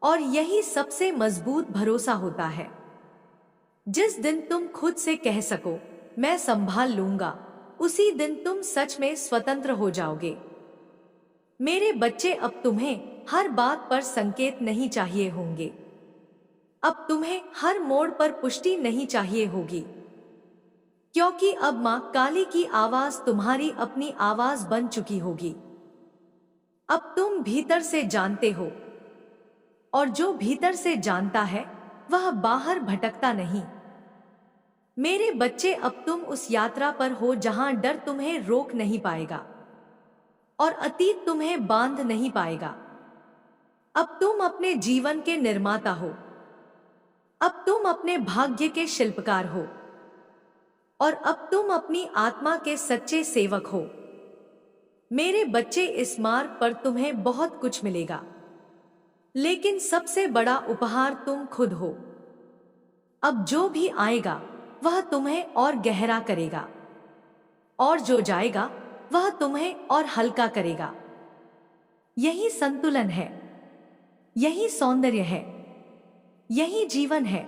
Speaker 1: और यही सबसे मजबूत भरोसा होता है। जिस दिन तुम खुद से कह सको मैं संभाल लूंगा, उसी दिन तुम सच में स्वतंत्र हो जाओगे। मेरे बच्चे, अब तुम्हें हर बात पर संकेत नहीं चाहिए होंगे। अब तुम्हें हर मोड़ पर पुष्टि नहीं चाहिए होगी, क्योंकि अब मां काली की आवाज तुम्हारी अपनी आवाज बन चुकी होगी। अब तुम भीतर से जानते हो, और जो भीतर से जानता है वह बाहर भटकता नहीं। मेरे बच्चे, अब तुम उस यात्रा पर हो जहां डर तुम्हें रोक नहीं पाएगा और अतीत तुम्हें बांध नहीं पाएगा। अब तुम अपने जीवन के निर्माता हो। अब तुम अपने भाग्य के शिल्पकार हो, और अब तुम अपनी आत्मा के सच्चे सेवक हो। मेरे बच्चे, इस मार्ग पर तुम्हें बहुत कुछ मिलेगा, लेकिन सबसे बड़ा उपहार तुम खुद हो। अब जो भी आएगा वह तुम्हें और गहरा करेगा, और जो जाएगा वह तुम्हें और हल्का करेगा। यही संतुलन है, यही सौंदर्य है, यही जीवन है।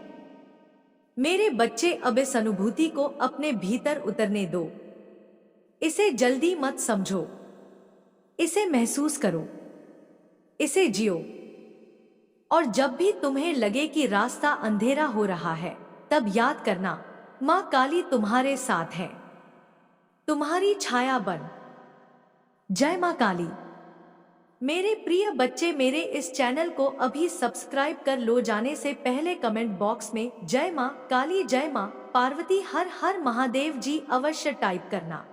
Speaker 1: मेरे बच्चे, अब इस अनुभूति को अपने भीतर उतरने दो। इसे जल्दी मत समझो, इसे महसूस करो, इसे जियो। और जब भी तुम्हें लगे कि रास्ता अंधेरा हो रहा है, तब याद करना, मां काली तुम्हारे साथ है, तुम्हारी छाया बन। जय मां काली। मेरे प्रिय बच्चे, मेरे इस चैनल को अभी सब्सक्राइब कर लो। जाने से पहले कमेंट बॉक्स में जय मां काली, जय मां पार्वती, हर हर महादेव जी अवश्य टाइप करना।